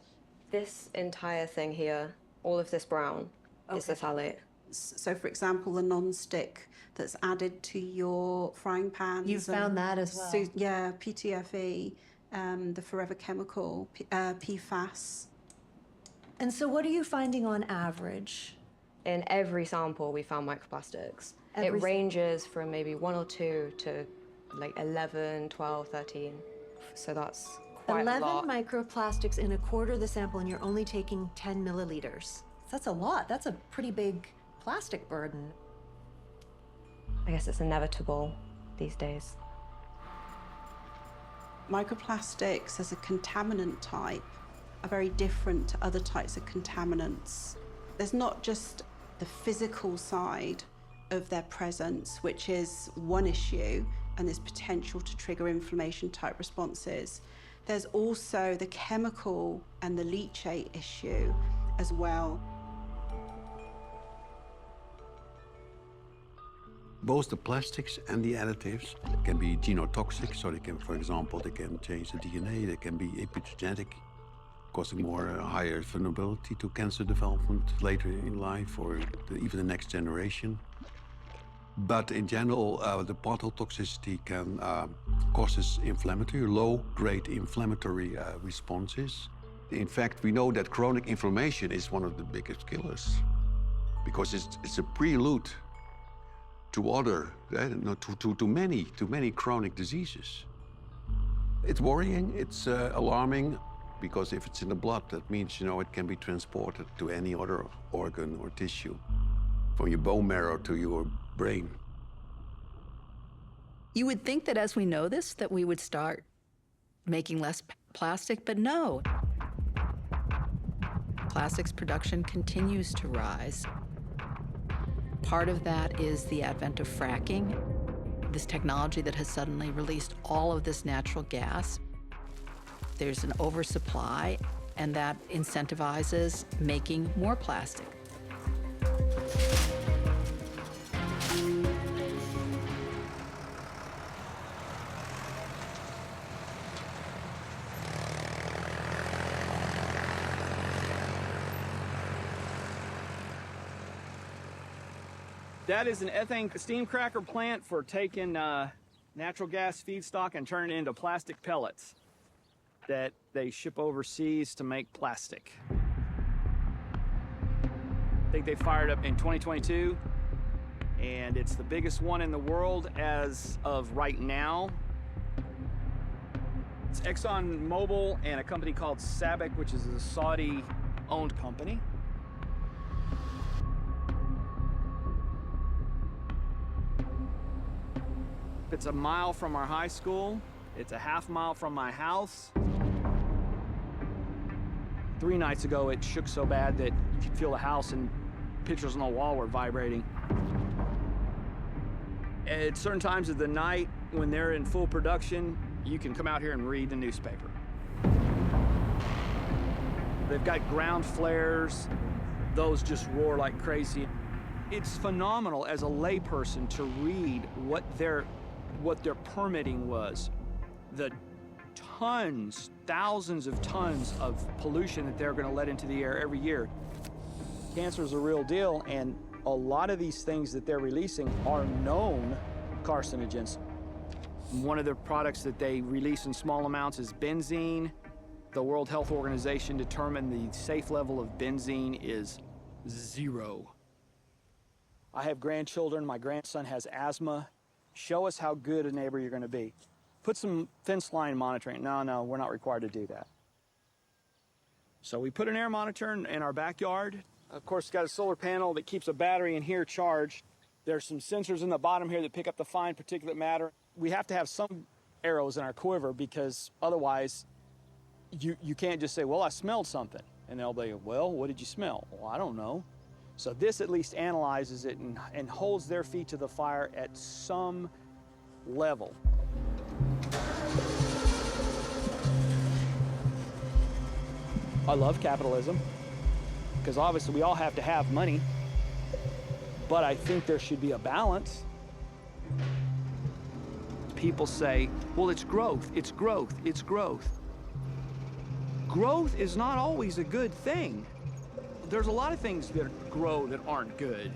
This entire thing here, all of this brown, is the phthalate. So, for example, the non-stick that's added to your frying pans. You've found that as well? Yeah, PTFE, the Forever Chemical, PFAS. And so what are you finding on average? In every sample, we found microplastics. It ranges from maybe 1 or 2 to like 11, 12, 13. So that's quite 11 a lot. microplastics in a quarter of the sample, and you're only taking 10 milliliters. That's a lot. That's a pretty big plastic burden. I guess it's inevitable these days. Microplastics as a contaminant type are very different to other types of contaminants. There's not just the physical side of their presence, which is one issue, and there's potential to trigger inflammation type responses. There's also the chemical and the leachate issue as well. Both the plastics and the additives can be genotoxic, so they can, for example, they can change the DNA, they can be epigenetic, causing higher vulnerability to cancer development later in life or even the next generation. But in general, the particle toxicity can cause low-grade inflammatory responses. In fact, we know that chronic inflammation is one of the biggest killers because it's a prelude to many chronic diseases. It's worrying, it's alarming, because if it's in the blood, that means, it can be transported to any other organ or tissue, from your bone marrow to your brain. You would think that as we know this, that we would start making less plastic, but no. Plastics production continues to rise. Part of that is the advent of fracking, this technology that has suddenly released all of this natural gas. There's an oversupply, and that incentivizes making more plastic. That is an ethane steam cracker plant for taking natural gas feedstock and turning it into plastic pellets that they ship overseas to make plastic. I think they fired up in 2022, and it's the biggest one in the world as of right now. It's ExxonMobil and a company called SABIC, which is a Saudi-owned company. It's a mile from our high school. It's a half mile from my house. 3 nights ago, it shook so bad that you could feel the house and pictures on the wall were vibrating. At certain times of the night, when they're in full production, you can come out here and read the newspaper. They've got ground flares. Those just roar like crazy. It's phenomenal as a layperson to read what their permitting was. The tons, thousands of tons of pollution that they're going to let into the air every year. Cancer is a real deal, and a lot of these things that they're releasing are known carcinogens. One of the products that they release in small amounts is benzene. The World Health Organization determined the safe level of benzene is 0. I have grandchildren. My grandson has asthma. Show us how good a neighbor you're going to be. Put some fence line monitoring. No, we're not required to do that. So we put an air monitor in our backyard. Of course, it's got a solar panel that keeps a battery in here charged. There's some sensors in the bottom here that pick up the fine particulate matter. We have to have some arrows in our quiver because otherwise you can't just say, well, I smelled something. And they'll be, well, what did you smell? Well, I don't know. So this at least analyzes it and holds their feet to the fire at some level. I love capitalism because obviously we all have to have money, but I think there should be a balance. People say, well, it's growth, it's growth, it's growth. Growth is not always a good thing. There's a lot of things that grow that aren't good.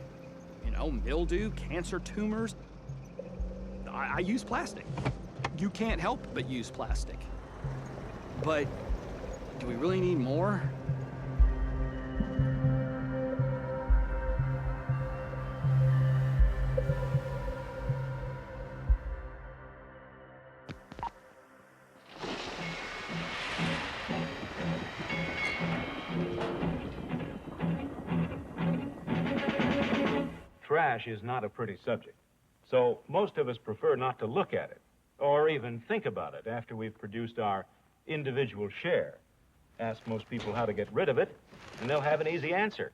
You know, mildew, cancer, tumors. I use plastic. You can't help but use plastic. But do we really need more? Trash is not a pretty subject, so most of us prefer not to look at it or even think about it after we've produced our individual share. Ask most people how to get rid of it, and they'll have an easy answer.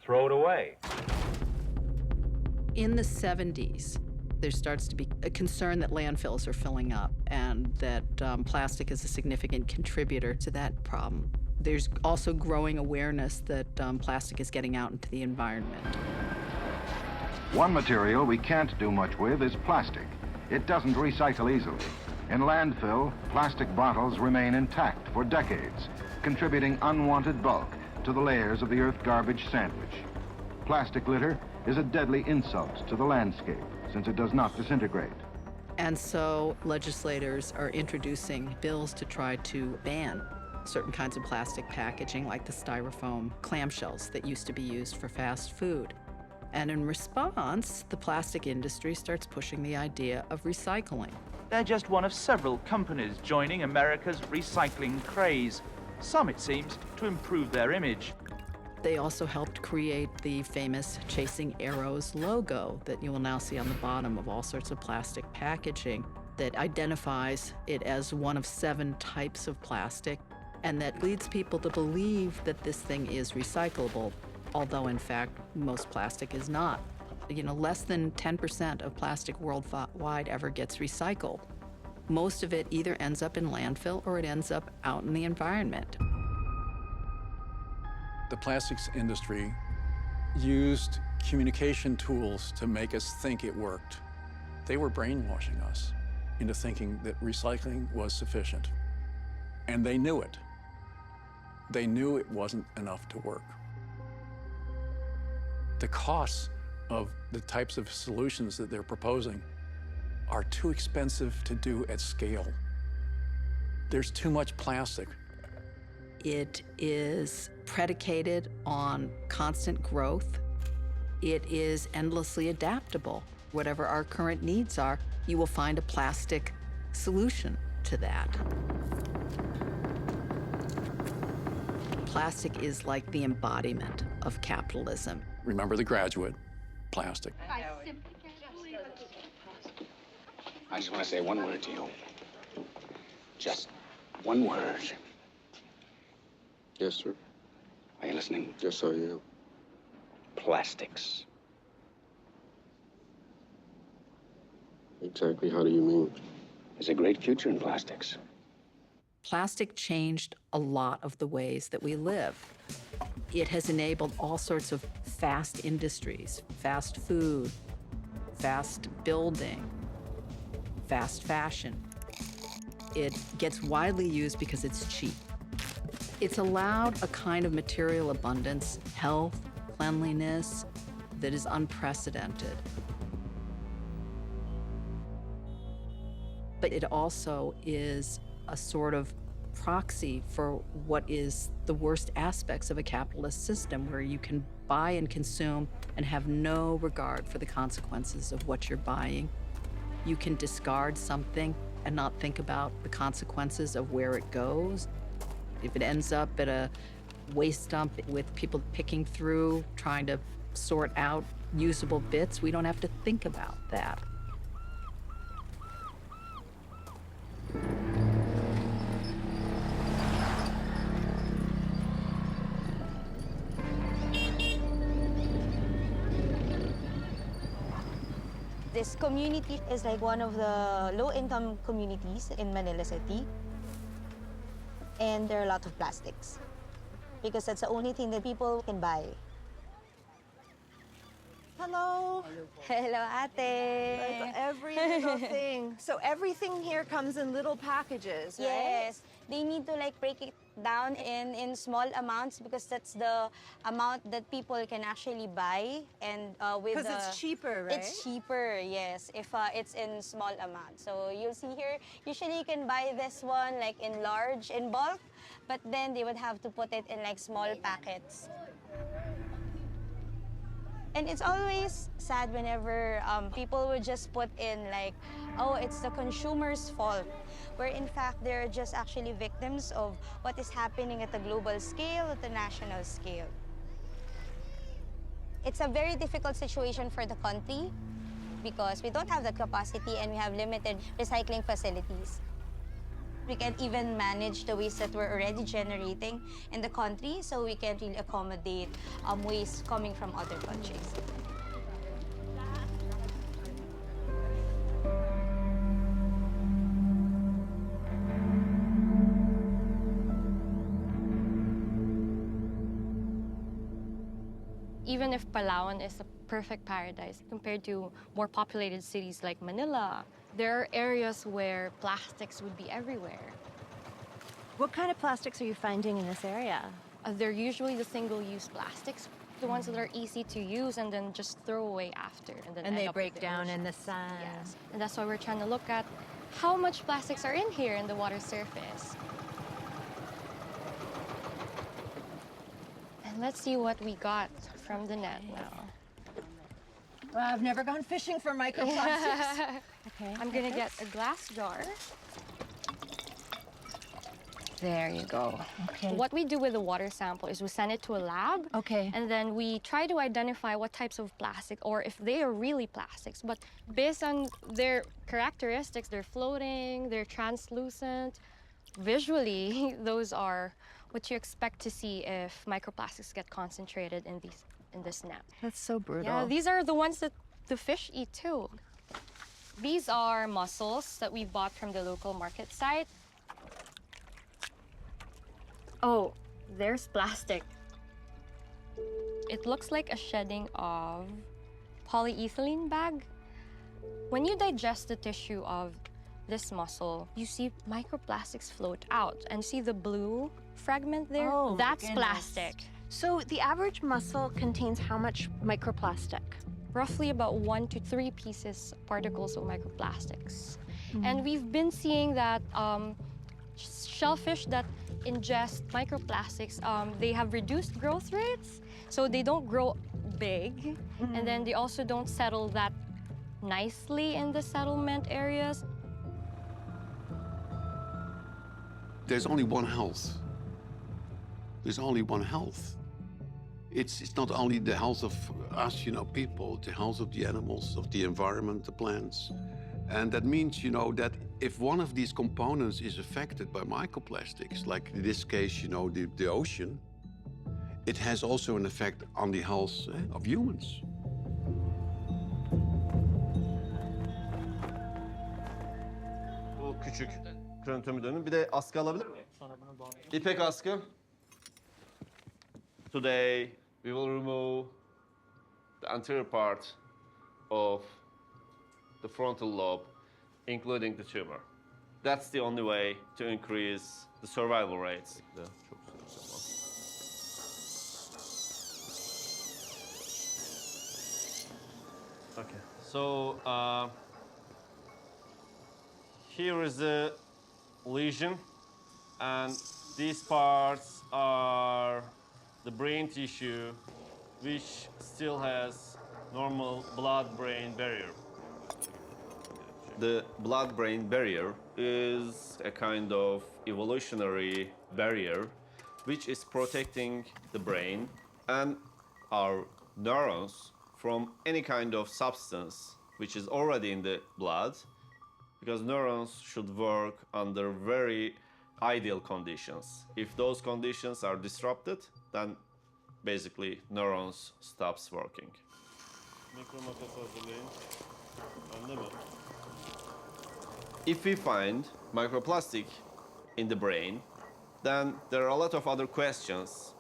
Throw it away. In the 70s, there starts to be a concern that landfills are filling up and that plastic is a significant contributor to that problem. There's also growing awareness that plastic is getting out into the environment. One material we can't do much with is plastic. It doesn't recycle easily. In landfill, plastic bottles remain intact for decades, contributing unwanted bulk to the layers of the earth garbage sandwich. Plastic litter is a deadly insult to the landscape since it does not disintegrate. And so legislators are introducing bills to try to ban certain kinds of plastic packaging, like the styrofoam clamshells that used to be used for fast food. And in response, the plastic industry starts pushing the idea of recycling. They're just one of several companies joining America's recycling craze. Some, it seems, to improve their image. They also helped create the famous Chasing Arrows logo that you will now see on the bottom of all sorts of plastic packaging that identifies it as one of 7 types of plastic, and that leads people to believe that this thing is recyclable, although in fact, most plastic is not. You know, less than 10% of plastic worldwide ever gets recycled. Most of it either ends up in landfill or it ends up out in the environment. The plastics industry used communication tools to make us think it worked. They were brainwashing us into thinking that recycling was sufficient. And they knew it. They knew it wasn't enough to work. The costs of the types of solutions that they're proposing are too expensive to do at scale. There's too much plastic. It is predicated on constant growth. It is endlessly adaptable. Whatever our current needs are, you will find a plastic solution to that. Plastic is like the embodiment of capitalism. Remember The Graduate, plastic. I just want to say one word to you. Just one word. Yes, sir. Are you listening? Yes, I am. Plastics. Exactly how do you mean? There's a great future in plastics. Plastic changed a lot of the ways that we live. It has enabled all sorts of fast industries, fast food, fast building, fast fashion. It gets widely used because it's cheap. It's allowed a kind of material abundance, health, cleanliness that is unprecedented. But it also is a sort of proxy for what is the worst aspects of a capitalist system, where you can buy and consume and have no regard for the consequences of what you're buying. You can discard something and not think about the consequences of where it goes. If it ends up at a waste dump with people picking through, trying to sort out usable bits, we don't have to think about that. This community is like one of the low-income communities in Manila City. And there are a lot of plastics because that's the only thing that people can buy. Hello. Hello, ate. Like every little thing. So everything here comes in little packages, right? Yes. They need to like break it down in small amounts because that's the amount that people can actually buy. And with because it's cheaper, right? It's cheaper, yes, if it's in small amounts. So you'll see here, usually you can buy this one like in large, in bulk, but then they would have to put it in like small packets. And it's always sad whenever people would just put in like, oh, it's the consumer's fault, where in fact they're just actually victims of what is happening at the global scale, at the national scale. It's a very difficult situation for the country because we don't have the capacity and we have limited recycling facilities. We can't even manage the waste that we're already generating in the country, so we can't really accommodate waste coming from other countries. Even if Palawan is a perfect paradise compared to more populated cities like Manila, there are areas where plastics would be everywhere. What kind of plastics are you finding in this area? They're usually the single-use plastics, the ones that are easy to use and then just throw away after. And they break down in the sun. Yes. And that's why we're trying to look at how much plastics are in here in the water surface. And let's see what we got from the net now. Well, I've never gone fishing for microplastics. Okay. I'm gonna get a glass jar. There you go. Okay. What we do with the water sample is we send it to a lab. Okay. And then we try to identify what types of plastic or if they are really plastics. But based on their characteristics, they're floating, they're translucent. Visually, those are what you expect to see if microplastics get concentrated in this net. That's so brutal. Yeah, these are the ones that the fish eat too. These are mussels that we bought from the local market site. Oh, there's plastic. It looks like a shedding of polyethylene bag. When you digest the tissue of this mussel, you see microplastics float out and see the blue fragment there? Oh, that's goodness. plastic. So the average mussel contains how much microplastic? Roughly about 1 to 3 particles of microplastics. And we've been seeing that shellfish that ingest microplastics, they have reduced growth rates, so they don't grow big, and then they also don't settle that nicely in the settlement areas. There's only one health. There's only one health. It's not only the health of us, people, the health of the animals, of the environment, the plants. And that means, that if one of these components is affected by microplastics, like in this case, the ocean, it has also an effect on the health of humans. Bu küçük kronotomi dönüm. Bir de askı alabilir miyim? İpek askı. Today we will remove the anterior part of the frontal lobe, including the tumor. That's the only way to increase the survival rates. Okay, so here is the lesion, and these parts are the brain tissue, which still has normal blood-brain barrier. The blood-brain barrier is a kind of evolutionary barrier which is protecting the brain and our neurons from any kind of substance which is already in the blood, because neurons should work under very ideal conditions. If those conditions are disrupted, then basically neurons stops working. If we find microplastic in the brain, then there are a lot of other questions.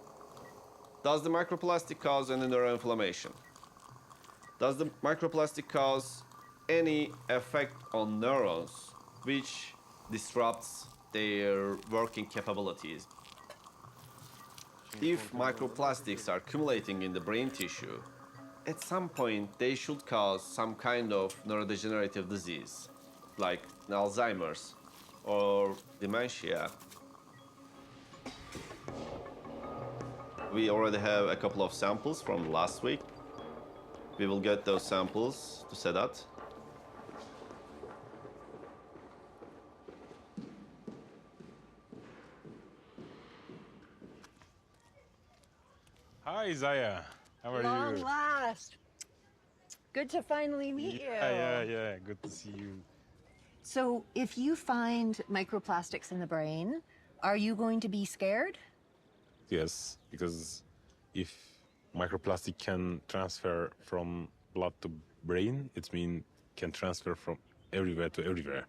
Does the microplastic cause any neuroinflammation? Does the microplastic cause any effect on neurons which disrupts their working capabilities? If microplastics are accumulating in the brain tissue, at some point they should cause some kind of neurodegenerative disease, like Alzheimer's or dementia. We already have a couple of samples from last week. We will get those samples to Sedat. Hi, Zaya. How are Long you? last. Good to finally meet you. Yeah. Good to see you. So, if you find microplastics in the brain, are you going to be scared? Yes, because if microplastic can transfer from blood to brain, it means can transfer from everywhere to everywhere.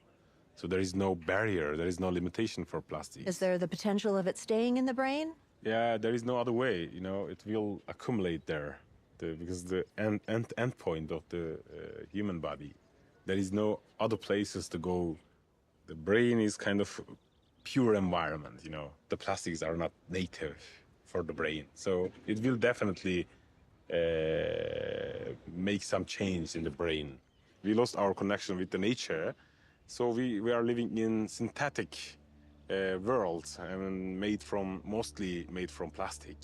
So there is no barrier, there is no limitation for plastic. Is there the potential of it staying in the brain? Yeah, there is no other way. You know, it will accumulate there, because the end point of the human body, there is no other places to go. The brain is kind of pure environment. You know, the plastics are not native for the brain, so it will definitely make some change in the brain. We lost our connection with the nature, so we are living in synthetic world, and mostly made from plastic,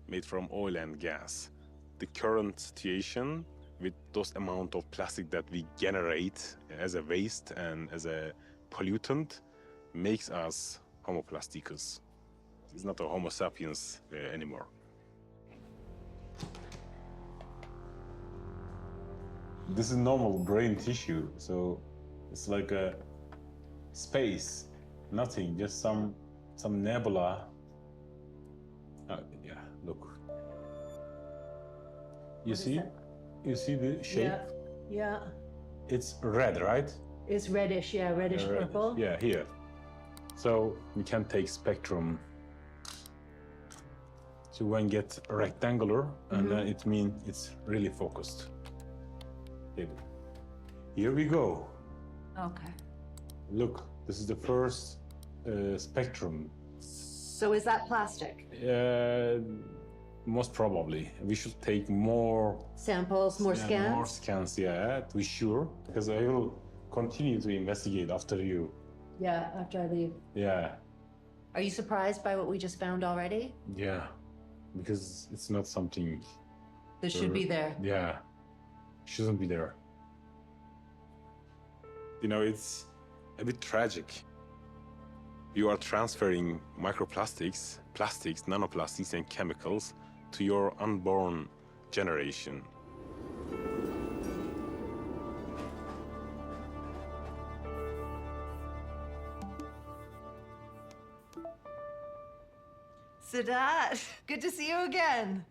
made from oil and gas. The current situation with those amount of plastic that we generate as a waste and as a pollutant makes us Homo plasticus. It's not a Homo sapiens anymore. This is normal brain tissue, so it's like a space. Nothing, just some nebula. Yeah, look. You see? You see the shape? Yeah. It's red, right? It's reddish, yeah, reddish purple. Yeah, here. So we can take spectrum. So when get rectangular, and then it means it's really focused. Here we go. Okay. Look, this is the first spectrum. So is that plastic? Most probably. We should take more Samples, more scans? More scans, yeah, to be sure. Because I will continue to investigate after you. Yeah, after I leave. Yeah, Are you surprised by what we just found already? yeah. Because it's not something. This should be there. Yeah, shouldn't be there. You know, it's a bit tragic. You are transferring microplastics, plastics, nanoplastics, and chemicals to your unborn generation. Sedat, good to see you again.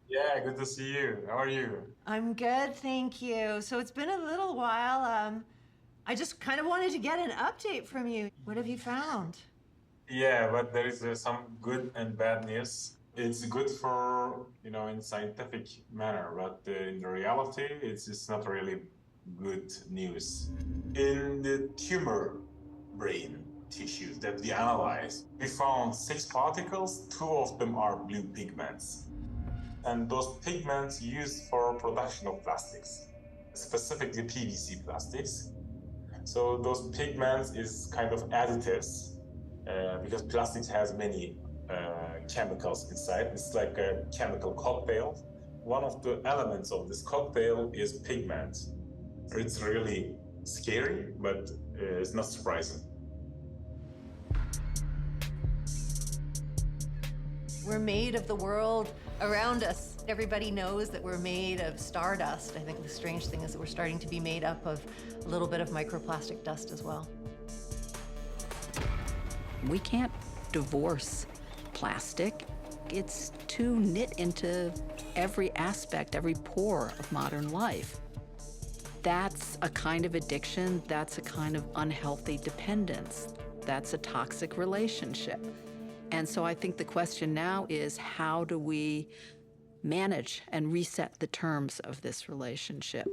Yeah, good to see you. How are you? I'm good, thank you. So it's been a little while. I just kind of wanted to get an update from you. What have you found? Yeah, but there is some good and bad news. It's good for, in scientific manner, but in the reality, it's not really good news. In the tumor brain tissues that we analyzed, we found 6 particles. 2 of them are blue pigments. And those pigments used for production of plastics, specifically PVC plastics. So those pigments is kind of additives because plastics has many chemicals inside. It's like a chemical cocktail. One of the elements of this cocktail is pigment. It's really scary, but it's not surprising. We're made of the world around us. Everybody knows that we're made of stardust. I think the strange thing is that we're starting to be made up of a little bit of microplastic dust as well. We can't divorce plastic. It's too knit into every aspect, every pore of modern life. That's a kind of addiction. That's a kind of unhealthy dependence. That's a toxic relationship. And so I think the question now is, how do we manage and reset the terms of this relationship?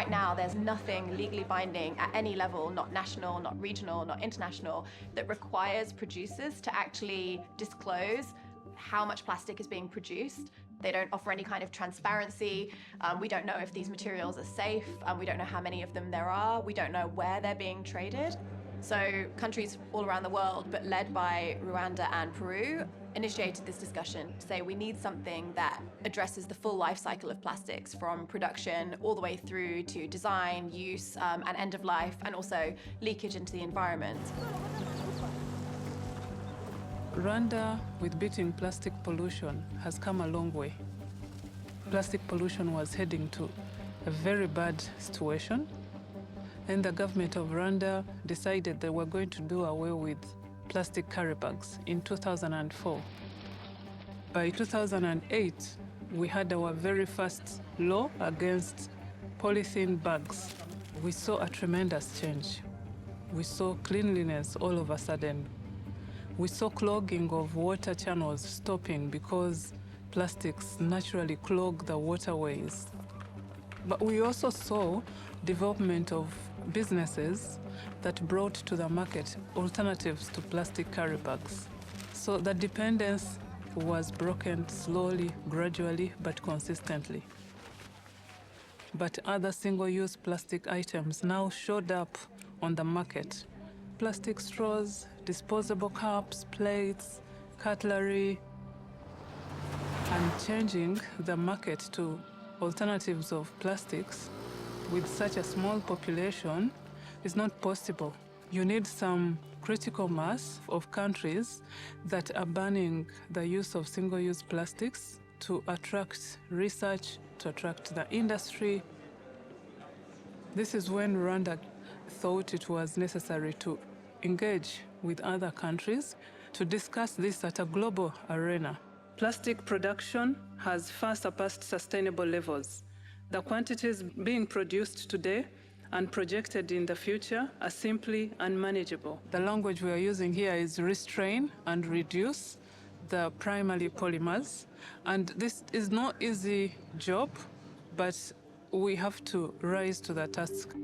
Right now, there's nothing legally binding at any level, not national, not regional, not international, that requires producers to actually disclose how much plastic is being produced. They don't offer any kind of transparency. We don't know if these materials are safe. We don't know how many of them there are. We don't know where they're being traded. So countries all around the world, but led by Rwanda and Peru, initiated this discussion to say we need something that addresses the full life cycle of plastics, from production all the way through to design, use, and end of life, and also leakage into the environment. Rwanda, with beating plastic pollution, has come a long way. Plastic pollution was heading to a very bad situation, and the government of Rwanda decided they were going to do away with plastic carry bags in 2004. By 2008, we had our very first law against polythene bags. We saw a tremendous change. We saw cleanliness all of a sudden. We saw clogging of water channels stopping because plastics naturally clog the waterways. But we also saw development of businesses that brought to the market alternatives to plastic carry bags. So the dependence was broken slowly, gradually, but consistently. But other single-use plastic items now showed up on the market. Plastic straws, disposable cups, plates, cutlery, and changing the market to alternatives of plastics with such a small population is not possible. You need some critical mass of countries that are banning the use of single-use plastics to attract research, to attract the industry. This is when Rwanda thought it was necessary to engage with other countries to discuss this at a global arena. Plastic production has far surpassed sustainable levels. The quantities being produced today and projected in the future are simply unmanageable. The language we are using here is restrain and reduce the primary polymers. And this is no easy job, but we have to rise to the task.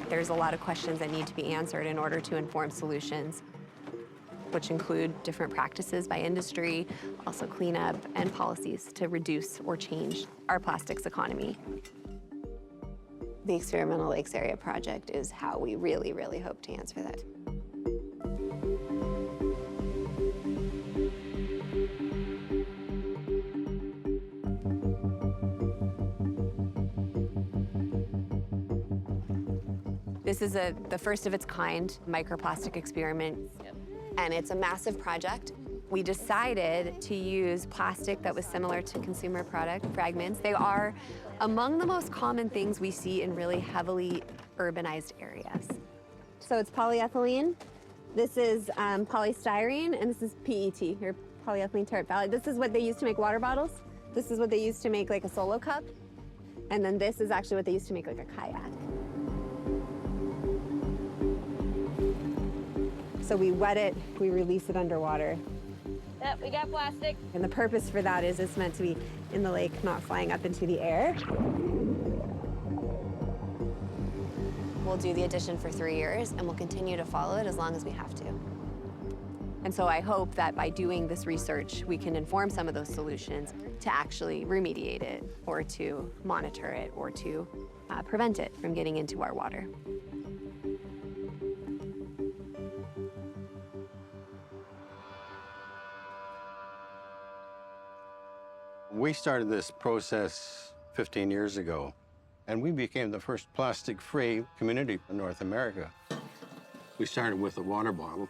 There's a lot of questions that need to be answered in order to inform solutions, which include different practices by industry, also cleanup, and policies to reduce or change our plastics economy. The Experimental Lakes Area Project is how we really, really hope to answer that. This is the first of its kind microplastic experiment, and it's a massive project. We decided to use plastic that was similar to consumer product fragments. They are among the most common things we see in really heavily urbanized areas. So it's polyethylene, this is polystyrene, and this is PET, or polyethylene terephthalate. This is what they use to make water bottles. This is what they use to make like a Solo cup. And then this is actually what they use to make like a kayak. So we wet it, we release it underwater. Yep, we got plastic. And the purpose for that is it's meant to be in the lake, not flying up into the air. We'll do the addition for 3 years, and we'll continue to follow it as long as we have to. And so I hope that by doing this research, we can inform some of those solutions to actually remediate it, or to monitor it, or to prevent it from getting into our water. We started this process 15 years ago, and we became the first plastic-free community in North America. We started with a water bottle,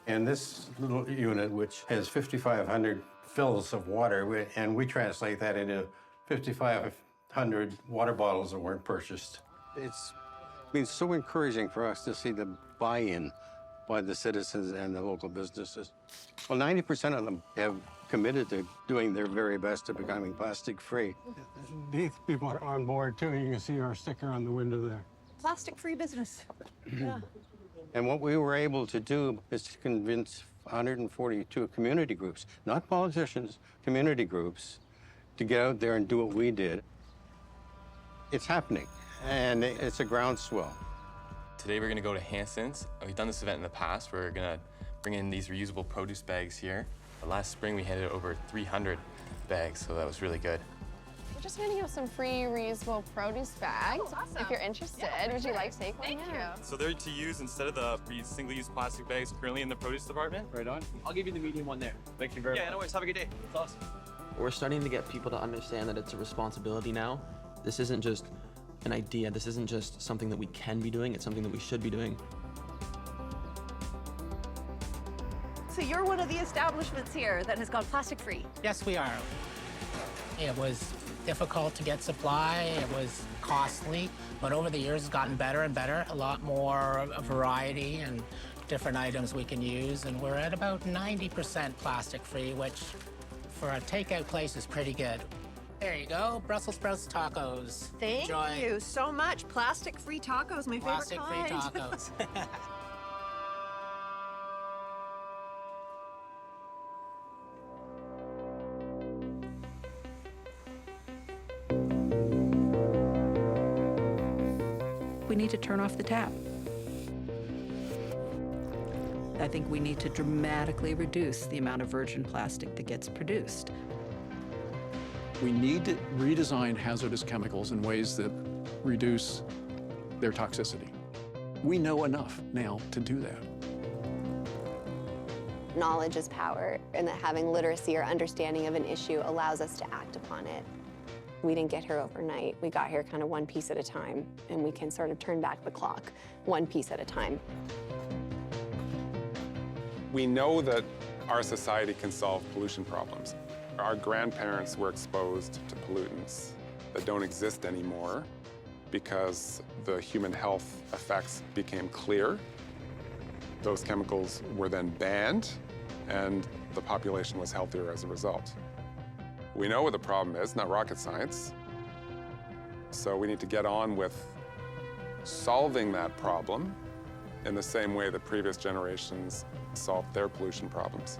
and this little unit, which has 5,500 fills of water, and we translate that into 5,500 water bottles that weren't purchased. It's been so encouraging for us to see the buy-in by the citizens and the local businesses. Well, 90% of them have committed to doing their very best to becoming plastic-free. These people are on board, too. You can see our sticker on the window there. Plastic-free business. Yeah. And what we were able to do is to convince 142 community groups, not politicians, community groups, to get out there and do what we did. It's happening, and it's a groundswell. Today we're going to go to Hanson's. We've done this event in the past. We're going to bring in these reusable produce bags here. Last spring we handed over 300 bags, so that was really good. We're just handing out some free reusable produce bags. Oh, awesome. If you're interested, would you like to take one? Thank you. So they're to use instead of the single-use plastic bags currently in the produce department. Right on. I'll give you the medium one there. Thank you very much. Yeah, no worries. Have a good day. That's awesome. We're starting to get people to understand that it's a responsibility now. This isn't just an idea. This isn't just something that we can be doing. It's something that we should be doing. So you're one of the establishments here that has gone plastic free. Yes, we are. It was difficult to get supply. It was costly, but over the years it's gotten better and better. A lot more variety and different items we can use, and we're at about 90% plastic free, which for a takeout place is pretty good. There you go, Brussels sprouts tacos. Thank Enjoy. you so much. Plastic-free tacos, my Plastic favorite kind. Plastic-free tacos. We need to turn off the tap. I think we need to dramatically reduce the amount of virgin plastic that gets produced. We need to redesign hazardous chemicals in ways that reduce their toxicity. We know enough now to do that. Knowledge is power, and that having literacy or understanding of an issue allows us to act upon it. We didn't get here overnight. We got here kind of one piece at a time, and we can sort of turn back the clock one piece at a time. We know that our society can solve pollution problems. Our grandparents were exposed to pollutants that don't exist anymore because the human health effects became clear. Those chemicals were then banned, and the population was healthier as a result. We know what the problem is, not rocket science. So we need to get on with solving that problem in the same way that previous generations solved their pollution problems.